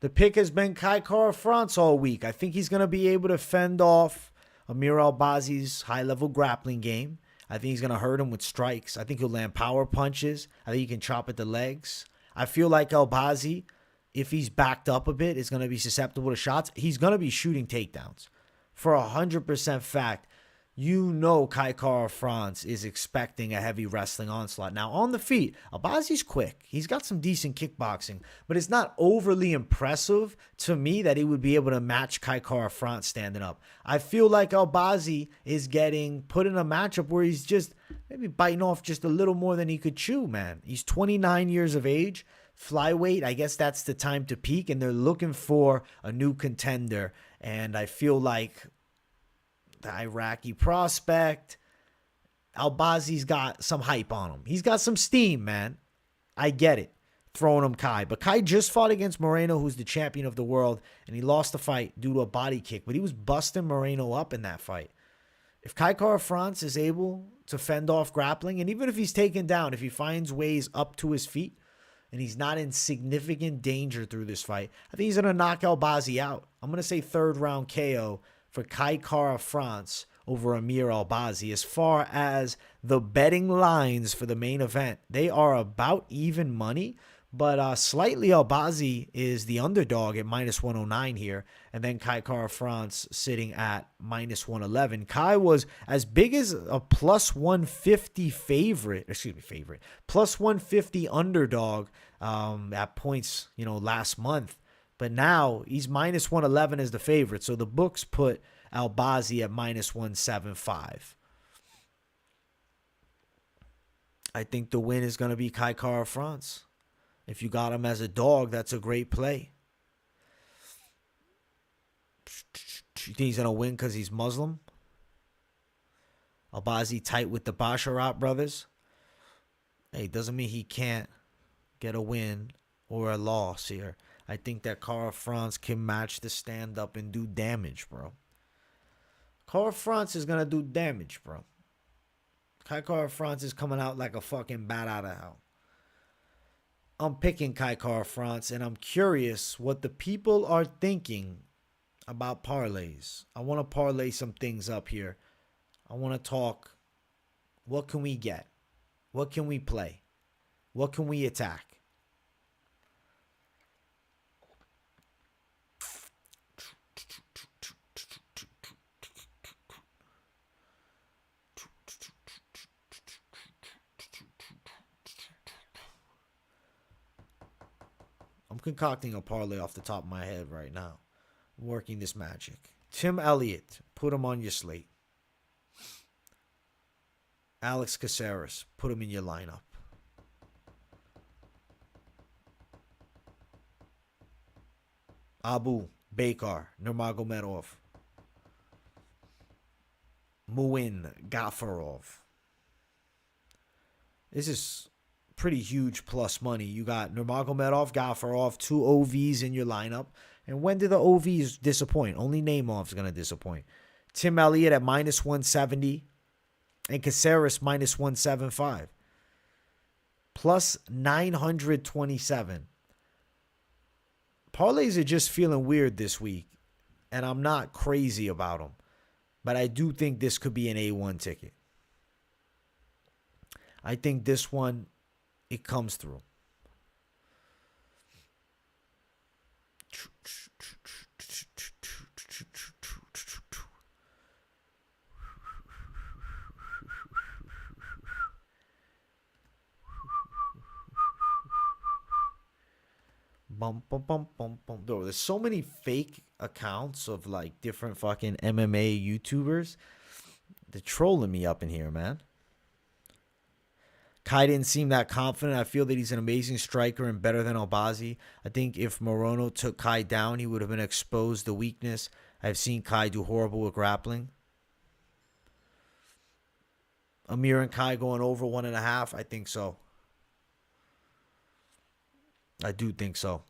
The pick has been Kai Kara-France all week. I think he's going to be able to fend off Amir Albazi's high-level grappling game. I think he's going to hurt him with strikes. I think he'll land power punches. I think he can chop at the legs. I feel like Albazi, if he's backed up a bit, is going to be susceptible to shots. He's going to be shooting takedowns. For 100% fact, you know Kai Kara-France is expecting a heavy wrestling onslaught. Now, on the feet, Albazi's quick. He's got some decent kickboxing, but it's not overly impressive to me that he would be able to match Kai Kara-France standing up. I feel like Albazi is getting put in a matchup where he's just maybe biting off just a little more than he could chew, man. He's 29 years of age. Flyweight, I guess that's the time to peak, and they're looking for a new contender. And I feel like the Iraqi prospect, Albazi's got some hype on him. He's got some steam, man. I get it. Throwing him Kai. But Kai just fought against Moreno, who's the champion of the world, and he lost the fight due to a body kick. But he was busting Moreno up in that fight. If Kai Kara-France is able to fend off grappling, and even if he's taken down, if he finds ways up to his feet, and he's not in significant danger through this fight, I think he's going to knock Albazi out. I'm going to say third round KO for Kai Kara France over Amir Albazi. As far as the betting lines for the main event, they are about even money, but slightly Albazi is the underdog at -109 here, and then Kai Kara France sitting at -111. Kai was as big as a +150 favorite, +150 underdog at points, last month. But now he's -111 as the favorite. So the books put Albazi at -175. I think the win is going to be Kai Kara France. If you got him as a dog, that's a great play. You think he's going to win because he's Muslim? Albazi tight with the Basharat brothers? Hey, doesn't mean he can't get a win or a loss here. I think that Kara France can match the stand-up and do damage, bro. Kara France is going to do damage, bro. Kara France is coming out like a fucking bat out of hell. I'm picking Kai Kara France, and I'm curious what the people are thinking about parlays. I want to parlay some things up here. I want to talk, what can we get? What can we play? What can we attack? I'm concocting a parlay off the top of my head right now. I'm working this magic. Tim Elliott, put him on your slate. Alex Caceres, put him in your lineup. Abu Bakar, Nurmagomedov. Muin, Gafurov. This is pretty huge plus money. You got Nurmagomedov, Gafurov, 2 OVs in your lineup. And when do the OVs disappoint? Only Naimov's going to disappoint. Tim Elliott at -170 and Caceres -175. Plus 927. Parlays are just feeling weird this week, and I'm not crazy about them. But I do think this could be an A1 ticket. I think this one, it comes through. Bum, bum, bum, bum, bum. Bro, there's so many fake accounts of like different fucking MMA YouTubers. They're trolling me up in here, man. Kai didn't seem that confident. I feel that he's an amazing striker and better than Albazi. I think if Morono took Kai down, he would have been exposed to weakness. I've seen Kai do horrible with grappling. Amir and Kai going over 1.5. I think so. I do think so.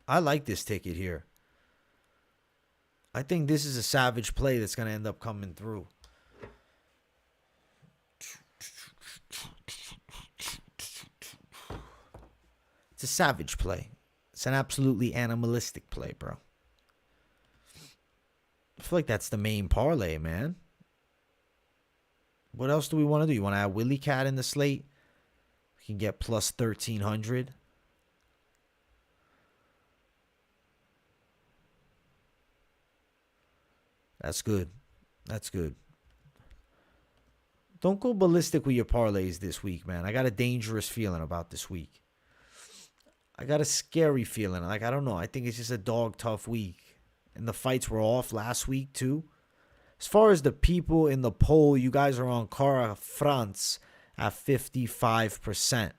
I like this ticket here. I think this is a savage play that's going to end up coming through. It's a savage play. It's an absolutely animalistic play, bro. I feel like that's the main parlay, man. What else do we want to do? You want to add Willie Cat in the slate? We can get plus 1,300. That's good. That's good. Don't go ballistic with your parlays this week, man. I got a dangerous feeling about this week. I got a scary feeling. Like, I don't know. I think it's just a dog tough week. And the fights were off last week, too. As far as the people in the poll, you guys are on Kara France at 55%.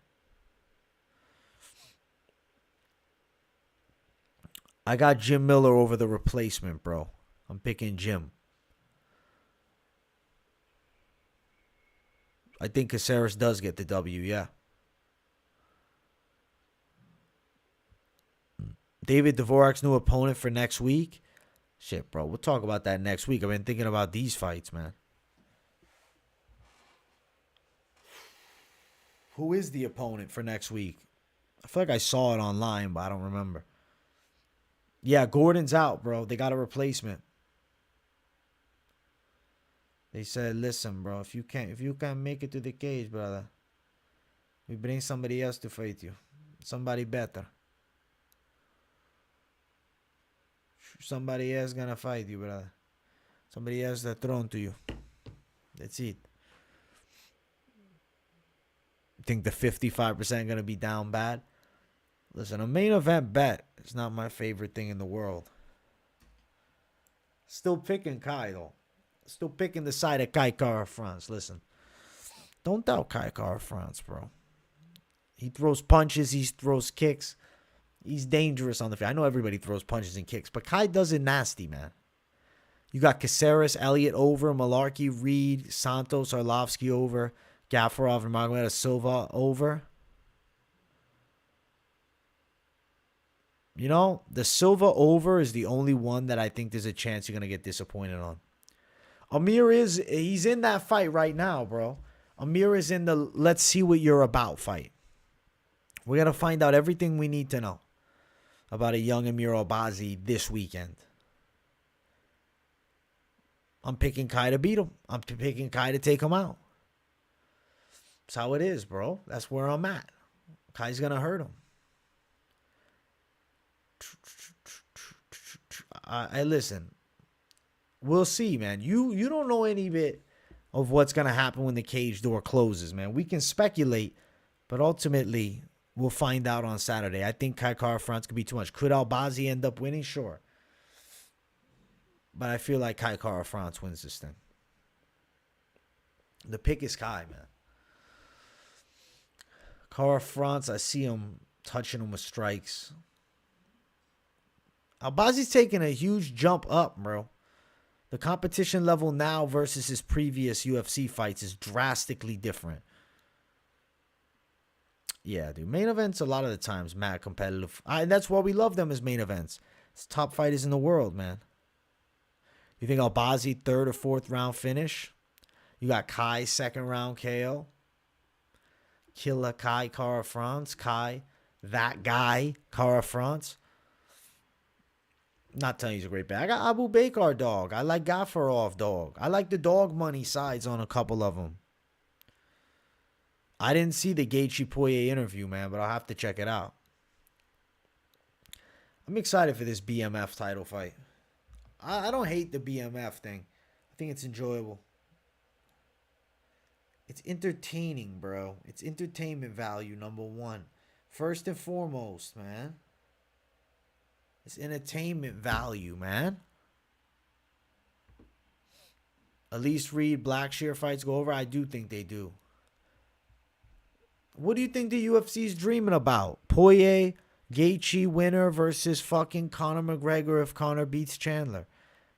I got Jim Miller over the replacement, bro. I'm picking Jim. I think Caceres does get the W, yeah. David Dvorak's new opponent for next week. Shit, bro. We'll talk about that next week. I've been thinking about these fights, man. Who is the opponent for next week? I feel like I saw it online, but I don't remember. Yeah, Gordon's out, bro. They got a replacement. They said, listen, bro, if you can't make it to the cage, brother, we bring somebody else to fight you. Somebody better. Somebody else gonna fight you, brother. Somebody else that thrown to you. That's it. Think the 55% gonna be down bad? Listen, a main event bet is not my favorite thing in the world. Still picking Kai, though. Still picking the side of Kai Kara-France. Listen, don't doubt Kai Kara-France, bro. He throws punches. He throws kicks. He's dangerous on the field. I know everybody throws punches and kicks, but Kai does it nasty, man. You got Caceres, Elliott over, Mullarkey, Reed, Santos, Arlovski over, Gafurov, Nurmagomedov, Silva over. You know, the Silva over is the only one that I think there's a chance you're going to get disappointed on. He's in that fight right now, bro. Amir is in the let's see what you're about fight. We're going to find out everything we need to know about a young Amir Albazi this weekend. I'm picking Kai to beat him. I'm picking Kai to take him out. That's how it is, bro. That's where I'm at. Kai's going to hurt him. Listen, we'll see, man. You don't know any bit of what's going to happen when the cage door closes, man. We can speculate, but ultimately, we'll find out on Saturday. I think Kai Kara-France could be too much. Could Albazi end up winning? Sure. But I feel like Kai Kara-France wins this thing. The pick is Kai, man. Kara-France, I see him touching him with strikes. Albazi's taking a huge jump up, bro. The competition level now versus his previous UFC fights is drastically different. Yeah, dude. Main events a lot of the times mad competitive. That's why we love them as main events. It's top fighters in the world, man. You think Albazi third or fourth round finish? You got Kai second round KO. Killer Kai Kara-France. Kai, that guy Kara-France. Not telling you he's a great bet. I got Abu Bakr dog. I like Gafurov dog. I like the dog money sides on a couple of them. I didn't see the Gaethje Poirier interview, man, but I'll have to check it out. I'm excited for this BMF title fight. I don't hate the BMF thing. I think it's enjoyable. It's entertaining, bro. It's entertainment value, number one. First and foremost, man. It's entertainment value, man. Elise Reed, Blackshear fights go over? I do think they do. What do you think the UFC's dreaming about? Poirier, Gaethje winner versus fucking Conor McGregor if Conor beats Chandler.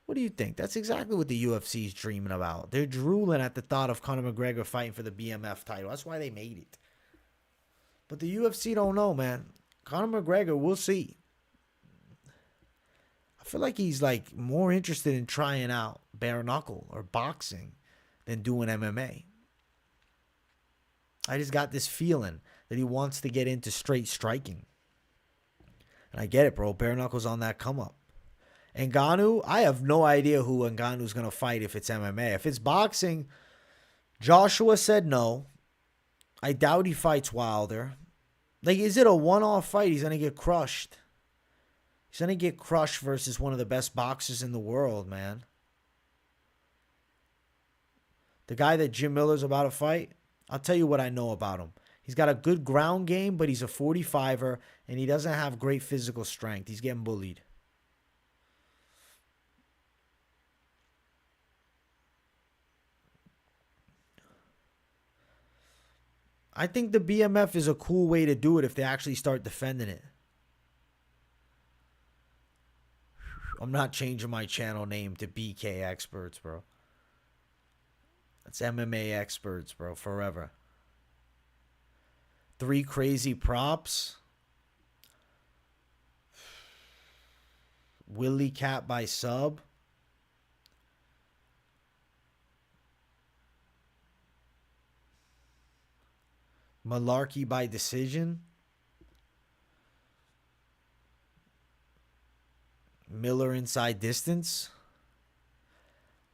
What do you think? That's exactly what the UFC's dreaming about. They're drooling at the thought of Conor McGregor fighting for the BMF title. That's why they made it. But the UFC don't know, man. Conor McGregor, we'll see. I feel like he's like more interested in trying out bare knuckle or boxing than doing MMA. I just got this feeling that he wants to get into straight striking. And I get it, bro. Bare knuckle's on that come up. Ngannou, I have no idea who Ngannou's going to fight if it's MMA. If it's boxing, Joshua said no. I doubt he fights Wilder. Like, is it a one-off fight? He's going to get crushed. He's going to get crushed versus one of the best boxers in the world, man. The guy that Jim Miller's about to fight, I'll tell you what I know about him. He's got a good ground game, but he's a 45er, and he doesn't have great physical strength. He's getting bullied. I think the BMF is a cool way to do it if they actually start defending it. I'm not changing my channel name to BK Experts, bro. That's MMA Experts, bro, forever. 3 crazy props. Willie Cat by sub. Mullarkey by decision. Miller inside distance.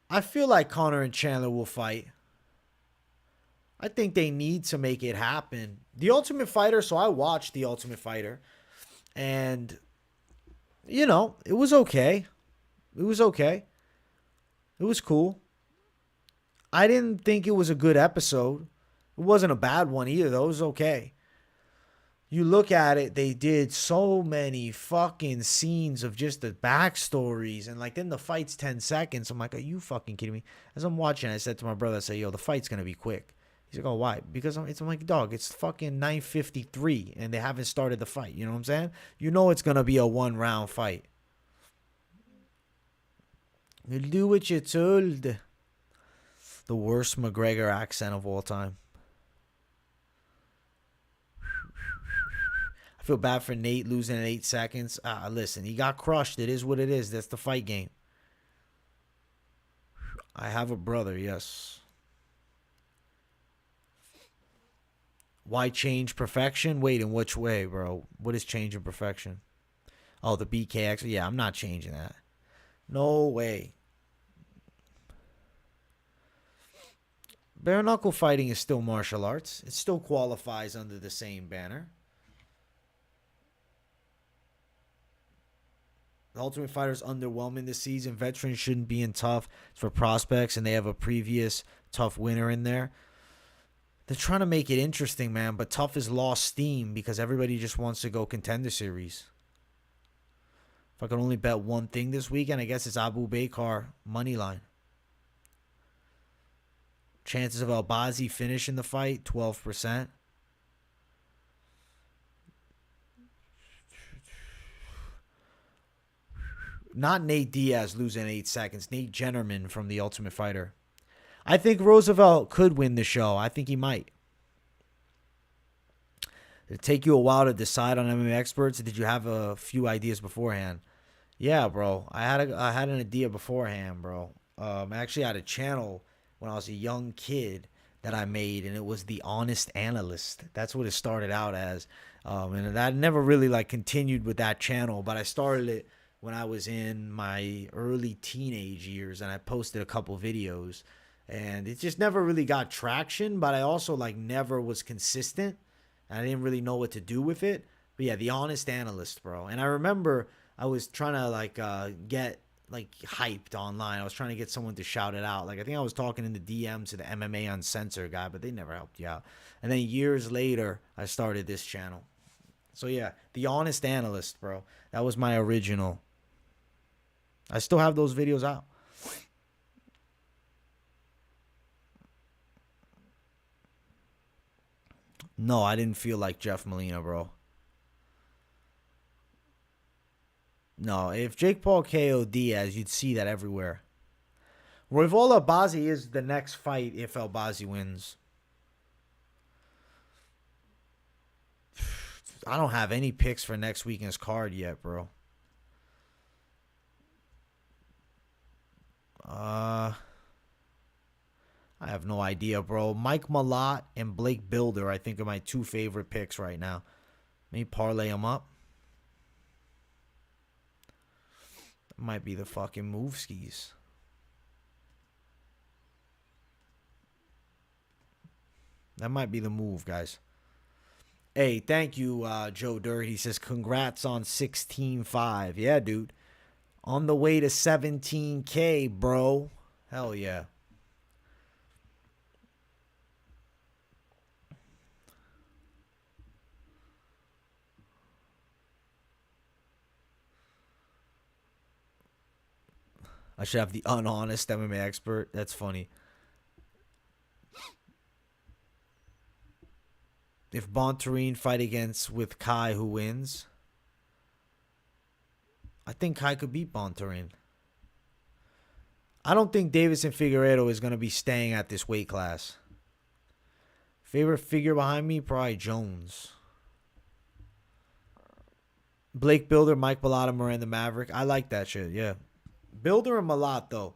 I feel like Conor and Chandler will fight. I think they need to make it happen. The Ultimate Fighter, so I watched The Ultimate Fighter. And, you know, it was okay. It was okay. It was cool. I didn't think it was a good episode. It wasn't a bad one either, though. It was okay. You look at it, they did so many fucking scenes of just the backstories. And, like, then the fight's 10 seconds. I'm like, are you fucking kidding me? As I'm watching, I said to my brother, I said, yo, the fight's going to be quick. He's like, oh, why? Because I'm like, dog, it's fucking 9:53, and they haven't started the fight. You know what I'm saying? You know it's going to be a one-round fight. You do what you're told. The worst McGregor accent of all time. I feel bad for Nate losing in 8 seconds. Listen, he got crushed. It is what it is. That's the fight game. I have a brother, yes. Why change perfection? Wait, in which way, bro? What is changing perfection? Oh, the BKX. Yeah, I'm not changing that. No way. Bare knuckle fighting is still martial arts. It still qualifies under the same banner. The Ultimate Fighter's underwhelming this season. Veterans shouldn't be in tough. It's for prospects, and they have a previous tough winner in there. They're trying to make it interesting, man, but tough has lost steam because everybody just wants to go contender series. If I could only bet one thing this weekend, I guess it's Abu Bakr money line. Chances of Albazi finishing the fight, 12%. Not Nate Diaz losing 8 seconds. Nate Jennerman from The Ultimate Fighter. I think Roosevelt could win the show. I think he might. Did it take you a while to decide on MMA experts? Or did you have a few ideas beforehand? Yeah, bro. I had an idea beforehand, bro. I actually had a channel when I was a young kid that I made, and it was The Honest Analyst. That's what it started out as. And I never really like continued with that channel, but I started it when I was in my early teenage years, and I posted a couple videos, and it just never really got traction, but I also like never was consistent, and I didn't really know what to do with it. But yeah, The Honest Analyst, bro. And I remember I was trying to like get like hyped online. I was trying to get someone to shout it out. Like I think I was talking in the DM to the MMA Uncensored guy, but they never helped you out. And then years later, I started this channel. So yeah, The Honest Analyst, bro. That was my original. I still have those videos out. No, I didn't feel like Jeff Molina, bro. No, if Jake Paul KO'd Diaz, you'd see that everywhere. Royval Albazi is the next fight if Albazi wins. I don't have any picks for next weekend's card yet, bro. I have no idea, bro. Mike Malott and Blake Builder, I think, are my two favorite picks right now. Maybe parlay them up. That might be the fucking move skis. That might be the move, guys. Hey, thank you, Joe Dirt. He says, congrats on 16-5. Yeah, dude. On the way to 17K, bro. Hell yeah. I should have the unhonest MMA expert. That's funny. If Bontarine fight against with Kai, who wins? I think Kai could beat Bontarine. I don't think Davis and Figueiredo is going to be staying at this weight class. Favorite figure behind me? Probably Jones. Blake Builder, Mike Malott, Miranda Maverick. I like that shit, yeah. Builder and Malott, though.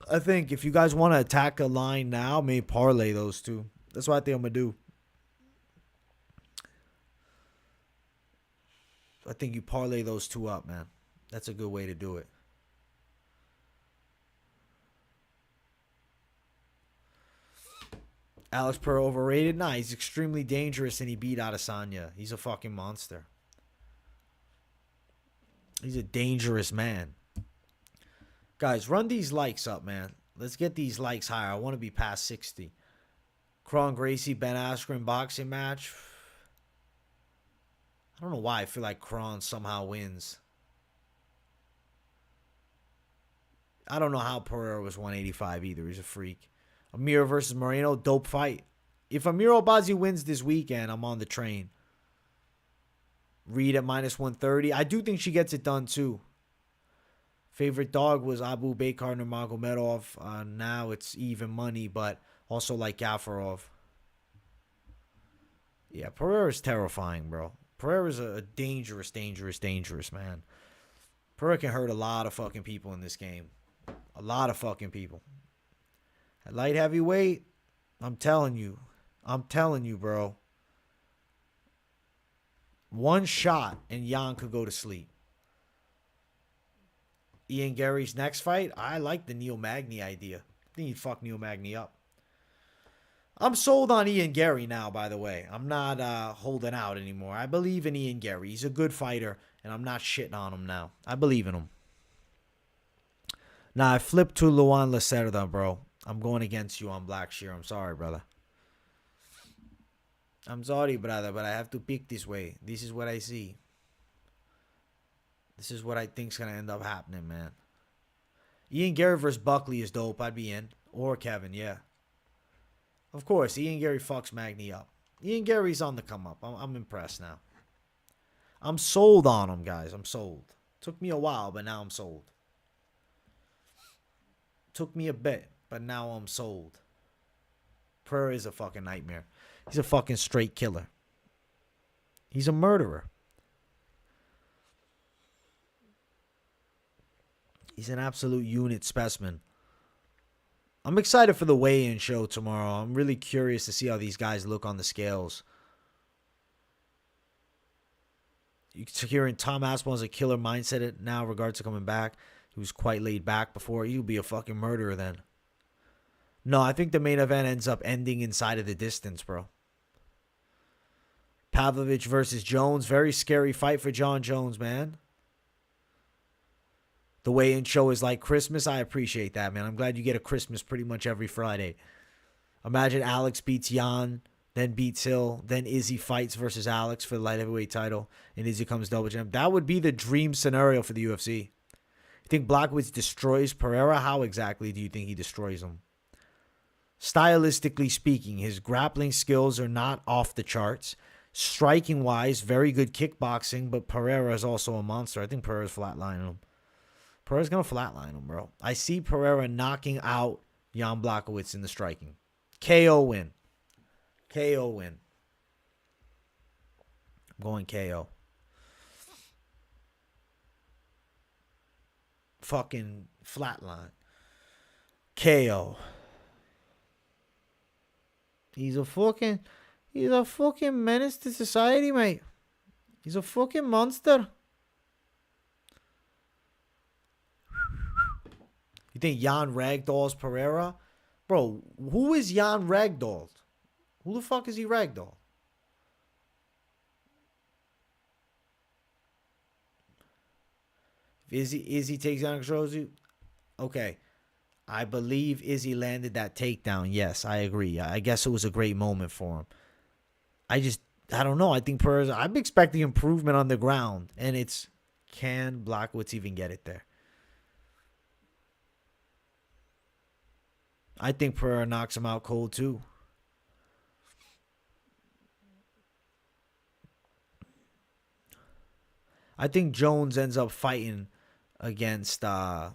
I think if you guys want to attack a line now, maybe parlay those two. That's what I think I'm going to do. I think you parlay those two up, man. That's a good way to do it. Alex Pereira overrated? Nah, he's extremely dangerous and he beat Adesanya. He's a fucking monster. He's a dangerous man. Guys, run these likes up, man. Let's get these likes higher. I want to be past 60. Kron Gracie, Ben Askren boxing match. I don't know why I feel like Kron somehow wins. I don't know how Pereira was 185 either. He's a freak. Amir versus Moreno, dope fight. If Amir Albazi wins this weekend, I'm on the train. Reed at minus 130. I do think she gets it done too. Favorite dog was Abu Bakar Nurmagomedov. Now it's even money, but also like Gafurov. Yeah, Pereira's terrifying, bro. Pereira's a dangerous, dangerous, dangerous man. Pereira can hurt a lot of fucking people in this game. A lot of fucking people. At light heavyweight, I'm telling you, bro. One shot and Jan could go to sleep. Ian Gary's next fight, I like the Neil Magny idea. I think he'd fuck Neil Magny up. I'm sold on Ian Gary now, by the way. I'm not holding out anymore. I believe in Ian Gary. He's a good fighter, and I'm not shitting on him now. I believe in him. Nah, I flipped to Luan Lacerda, bro. I'm going against you on Blackshear. I'm sorry, brother. I'm sorry, brother, but I have to pick this way. This is what I see. This is what I think's going to end up happening, man. Ian Gary versus Buckley is dope. I'd be in. Or Kevin, yeah. Of course, Ian Gary fucks Magny up. Ian Gary's on the come up. I'm impressed now. I'm sold on him, guys. I'm sold. Took me a while, but now I'm sold. Took me a bit, but now I'm sold. Pereira is a fucking nightmare. He's a fucking straight killer. He's a murderer. He's an absolute unit specimen. I'm excited for the weigh-in show tomorrow. I'm really curious to see how these guys look on the scales. You're hearing Tom Aspinall has a killer mindset now in regards to coming back. He was quite laid back before. He'll be a fucking murderer then. No, I think the main event ends up ending inside of the distance, bro. Pavlovich versus Jones. Very scary fight for John Jones, man. The weigh-in show is like Christmas. I appreciate that, man. I'm glad you get a Christmas pretty much every Friday. Imagine Alex beats Jan, then beats Hill, then Izzy fights versus Alex for the light heavyweight title, and Izzy comes double champ. That would be the dream scenario for the UFC. You think Blachowicz destroys Pereira? How exactly do you think he destroys him? Stylistically speaking, his grappling skills are not off the charts. Striking-wise, very good kickboxing, but Pereira is also a monster. I think Pereira's flatlining him. Pereira's going to flatline him, bro. I see Pereira knocking out Jan Blachowicz in the striking. KO win. KO win. I'm going KO. Fucking flatline. KO. He's a fucking menace to society, mate. He's a fucking monster. You think Jan ragdolls Pereira? Bro, who is Jan ragdolled? Who the fuck is he ragdoll? If Izzy takes down Caceres, okay. I believe Izzy landed that takedown. Yes, I agree. I guess it was a great moment for him. I don't know. I think Pereira, I'm expecting improvement on the ground. And it's, can Blachowicz even get it there? I think Pereira knocks him out cold too. I think Jones ends up fighting against Stipe,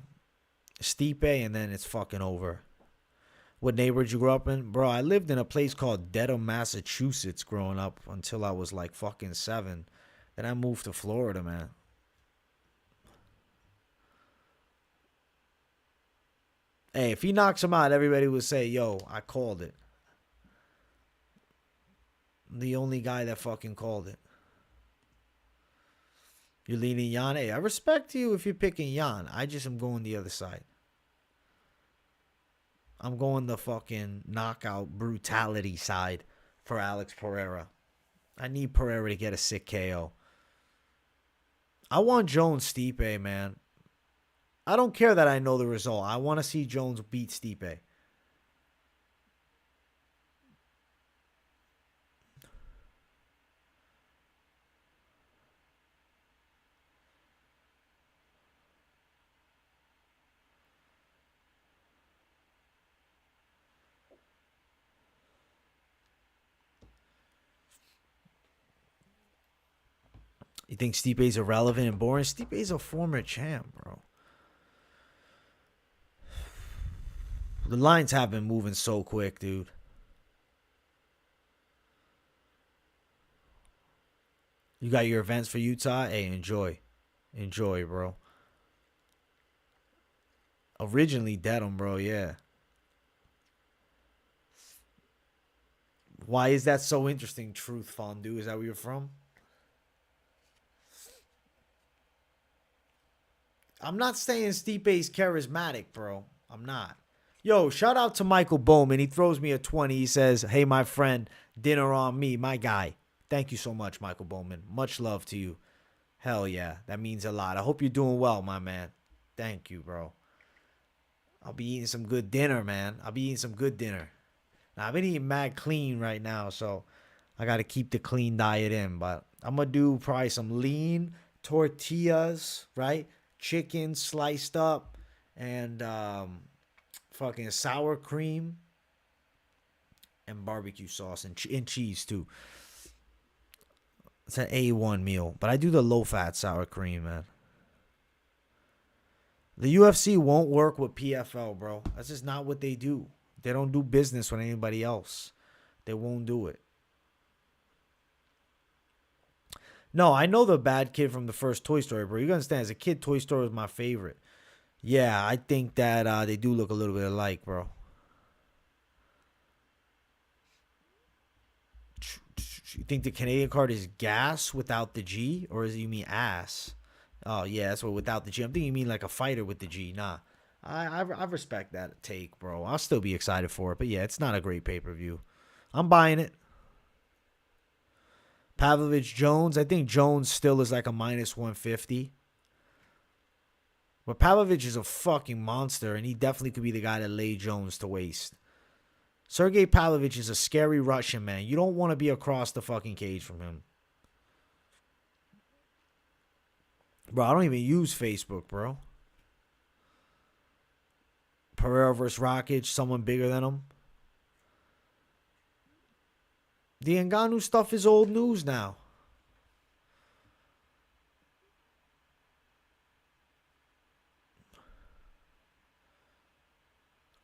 and then it's fucking over. What neighborhood you grew up in? Bro, I lived in a place called Dedham, Massachusetts growing up until I was like fucking 7. Then I moved to Florida, man. Hey, if he knocks him out, everybody would say, yo, I called it. I'm the only guy that fucking called it. You're leaning Jan. Hey, I respect you if you're picking Jan. I just am going the other side. I'm going the fucking knockout brutality side for Alex Pereira. I need Pereira to get a sick KO. I want Jones Stipe, man. I don't care that I know the result. I want to see Jones beat Stipe. You think Stipe's irrelevant and boring? Stipe's a former champ, bro. The lines have been moving so quick, dude. You got your events for Utah? Hey, enjoy. Enjoy, bro. Originally Dedham, bro, yeah. Why is that so interesting, Truth Fondue? Is that where you're from? I'm not saying Stipe's charismatic, bro. I'm not. Yo, shout out to Michael Bowman. He throws me a 20. He says, hey, my friend, dinner on me, my guy. Thank you so much, Michael Bowman. Much love to you. Hell yeah, that means a lot. I hope you're doing well, my man. Thank you, bro. I'll be eating some good dinner, man. I'll be eating some good dinner. Now, I've been eating mad clean right now, so I got to keep the clean diet in. But I'm going to do probably some lean tortillas, right? Chicken sliced up and fucking sour cream and barbecue sauce and cheese too. It's an A1 meal, but I do the low-fat sour cream, man. The UFC won't work with PFL, bro. That's just not what they do. They don't do business with anybody else. They won't do it. No, I know the bad kid from the first Toy Story, bro. You gotta understand, as a kid, Toy Story was my favorite. Yeah, I think that they do look a little bit alike, bro. You think the Canadian card is gas without the G? Or is it you mean ass? Oh, yeah, that's what without the G. I'm thinking you mean like a fighter with the G. Nah. I respect that take, bro. I'll still be excited for it. But yeah, it's not a great pay-per-view. I'm buying it. Pavlovich Jones. I think Jones still is like a minus 150. But Pavlovich is a fucking monster, and he definitely could be the guy that lay Jones to waste. Sergey Pavlovich is a scary Russian, man. You don't want to be across the fucking cage from him. Bro, I don't even use Facebook, bro. Pereira versus Rakic, someone bigger than him. The Ngannou stuff is old news now.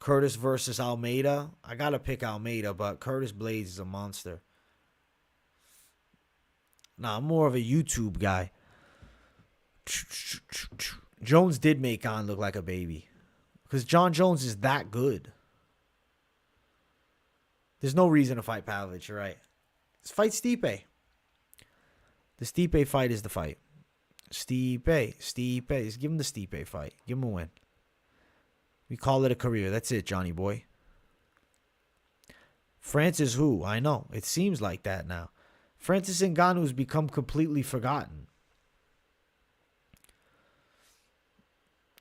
Curtis versus Almeida. I got to pick Almeida, but Curtis Blades is a monster. Nah, I'm more of a YouTube guy. Jones did make Khan look like a baby. Because John Jones is that good. There's no reason to fight Pavlovich, you're right. Let's fight Stipe. The Stipe fight is the fight. Stipe. Just give him the Stipe fight. Give him a win. We call it a career. That's it, Johnny boy. Francis who? I know. It seems like that now. Francis Ngannou has become completely forgotten.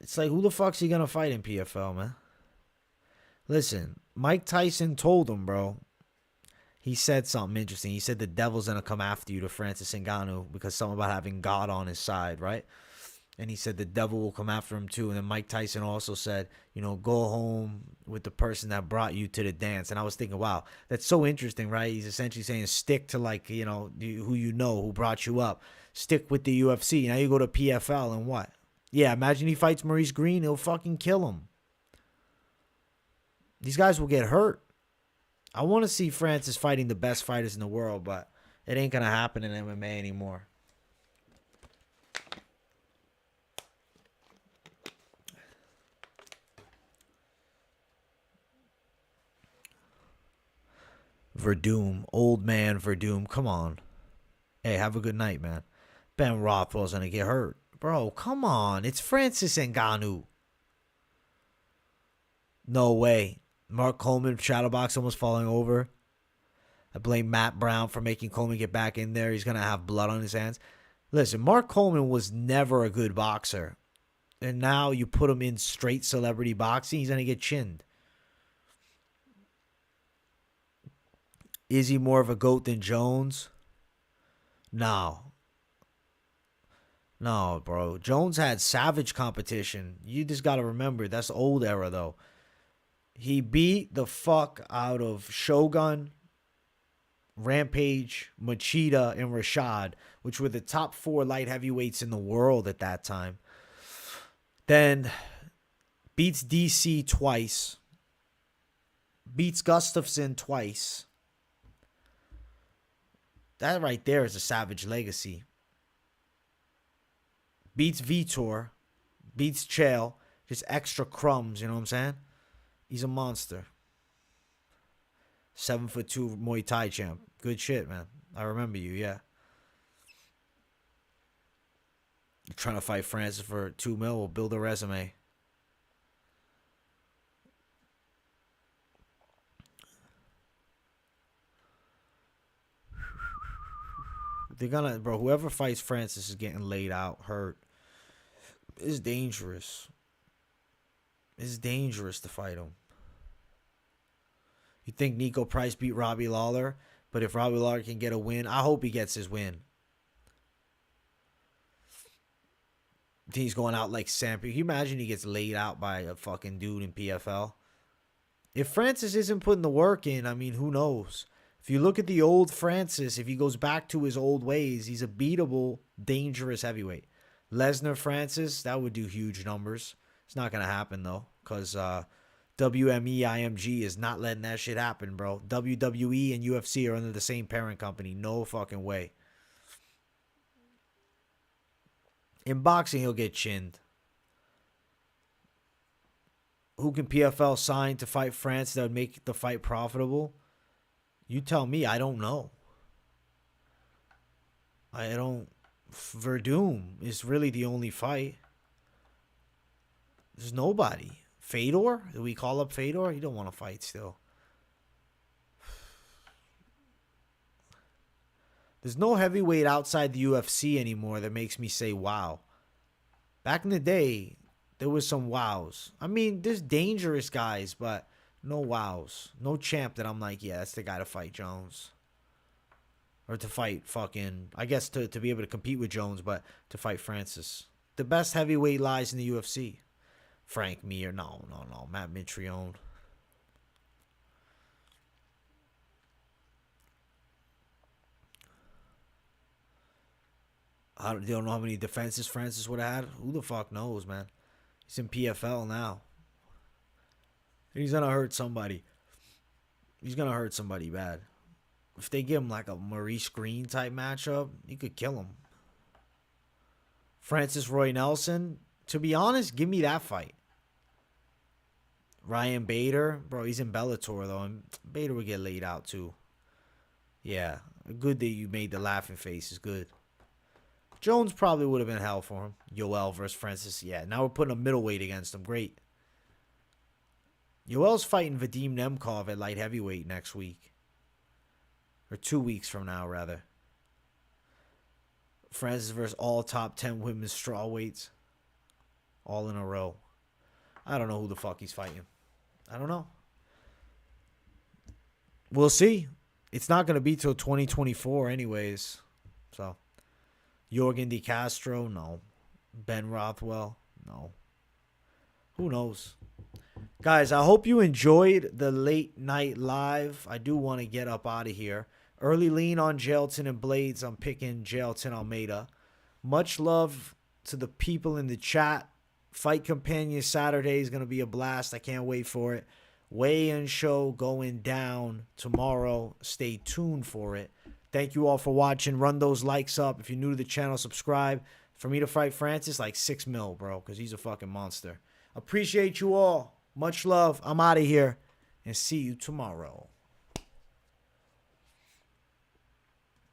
It's like, who the fuck's he gonna fight in PFL, man? Listen, Mike Tyson told him, bro. He said something interesting. He said the devil's gonna come after you to Francis Ngannou because something about having God on his side, right? And he said the devil will come after him too. And then Mike Tyson also said, go home with the person that brought you to the dance. And I was thinking, wow, that's so interesting, right? He's essentially saying stick to who brought you up. Stick with the UFC. Now you go to PFL and what? Yeah, imagine he fights Maurice Green. He'll fucking kill him. These guys will get hurt. I want to see Francis fighting the best fighters in the world, but it ain't going to happen in MMA anymore. Verdum, old man Verdum, come on. Hey, have a good night, man. Ben Rothwell's going to get hurt. Bro, come on. It's Francis Ngannou. No way. Mark Coleman, shadowbox almost falling over. I blame Matt Brown for making Coleman get back in there. He's going to have blood on his hands. Listen, Mark Coleman was never a good boxer. And now you put him in straight celebrity boxing, he's going to get chinned. Is he more of a GOAT than Jones? No. No, bro. Jones had savage competition. You just got to remember, that's the old era, though. He beat the fuck out of Shogun, Rampage, Machida, and Rashad, which were the top 4 light heavyweights in the world at that time. Then beats DC twice. Beats Gustafsson twice. That right there is a savage legacy. Beats Vitor. Beats Chael. Just extra crumbs, you know what I'm saying? He's a monster. 7'2" Muay Thai champ. Good shit, man. I remember you, yeah. You're trying to fight Francis for $2 million. We'll build a resume. They're gonna, bro. Whoever fights Francis is getting laid out, hurt. It's dangerous. It's dangerous to fight him. You think Nico Price beat Robbie Lawler? But if Robbie Lawler can get a win, I hope he gets his win. I think he's going out like Samp. Can you imagine he gets laid out by a fucking dude in PFL? If Francis isn't putting the work in, I mean, who knows? If you look at the old Francis, if he goes back to his old ways, he's a beatable, dangerous heavyweight. Lesnar Francis, that would do huge numbers. It's not going to happen, though, because WME IMG is not letting that shit happen, bro. WWE and UFC are under the same parent company. No fucking way. In boxing, he'll get chinned. Who can PFL sign to fight France that would make the fight profitable? You tell me. I don't know. I don't. Verdum is really the only fight. There's nobody. Fedor? Do we call up Fedor? You don't want to fight still. There's no heavyweight outside the UFC anymore that makes me say wow. Back in the day, there was some wows. I mean, there's dangerous guys, but no wows. No champ that I'm like, yeah, that's the guy to fight Jones. Or to fight fucking, I guess to be able to compete with Jones, but to fight Francis. The best heavyweight lies in the UFC. Frank Mir, no. Matt Mitrione. I don't know how many defenses Francis would have had. Who the fuck knows, man? He's in PFL now. He's going to hurt somebody. He's going to hurt somebody bad. If they give him like a Maurice Green type matchup, he could kill him. Francis Roy Nelson, to be honest, give me that fight. Ryan Bader, bro, he's in Bellator though, and Bader would get laid out too. Yeah, good that you made the laughing face is good. Jones probably would have been hell for him. Yoel versus Francis, yeah. Now we're putting a middleweight against him. Great. Yoel's fighting Vadim Nemkov at light heavyweight next week. Or 2 weeks from now, rather. Francis versus all top 10 women's strawweights. All in a row. I don't know who the fuck he's fighting. I don't know. We'll see. It's not going to be till 2024 anyways. So, Jorgen De Castro, no. Ben Rothwell, no. Who knows? Guys, I hope you enjoyed the late night live. I do want to get up out of here. Early lean on Jailton and Blades. I'm picking Jailton Almeida. Much love to the people in the chat. Fight Companion Saturday is going to be a blast. I can't wait for it. Weigh-in show going down tomorrow. Stay tuned for it. Thank you all for watching. Run those likes up. If you're new to the channel, subscribe. For me to fight Francis, like 6 mil, bro, because he's a fucking monster. Appreciate you all. Much love. I'm out of here. And see you tomorrow.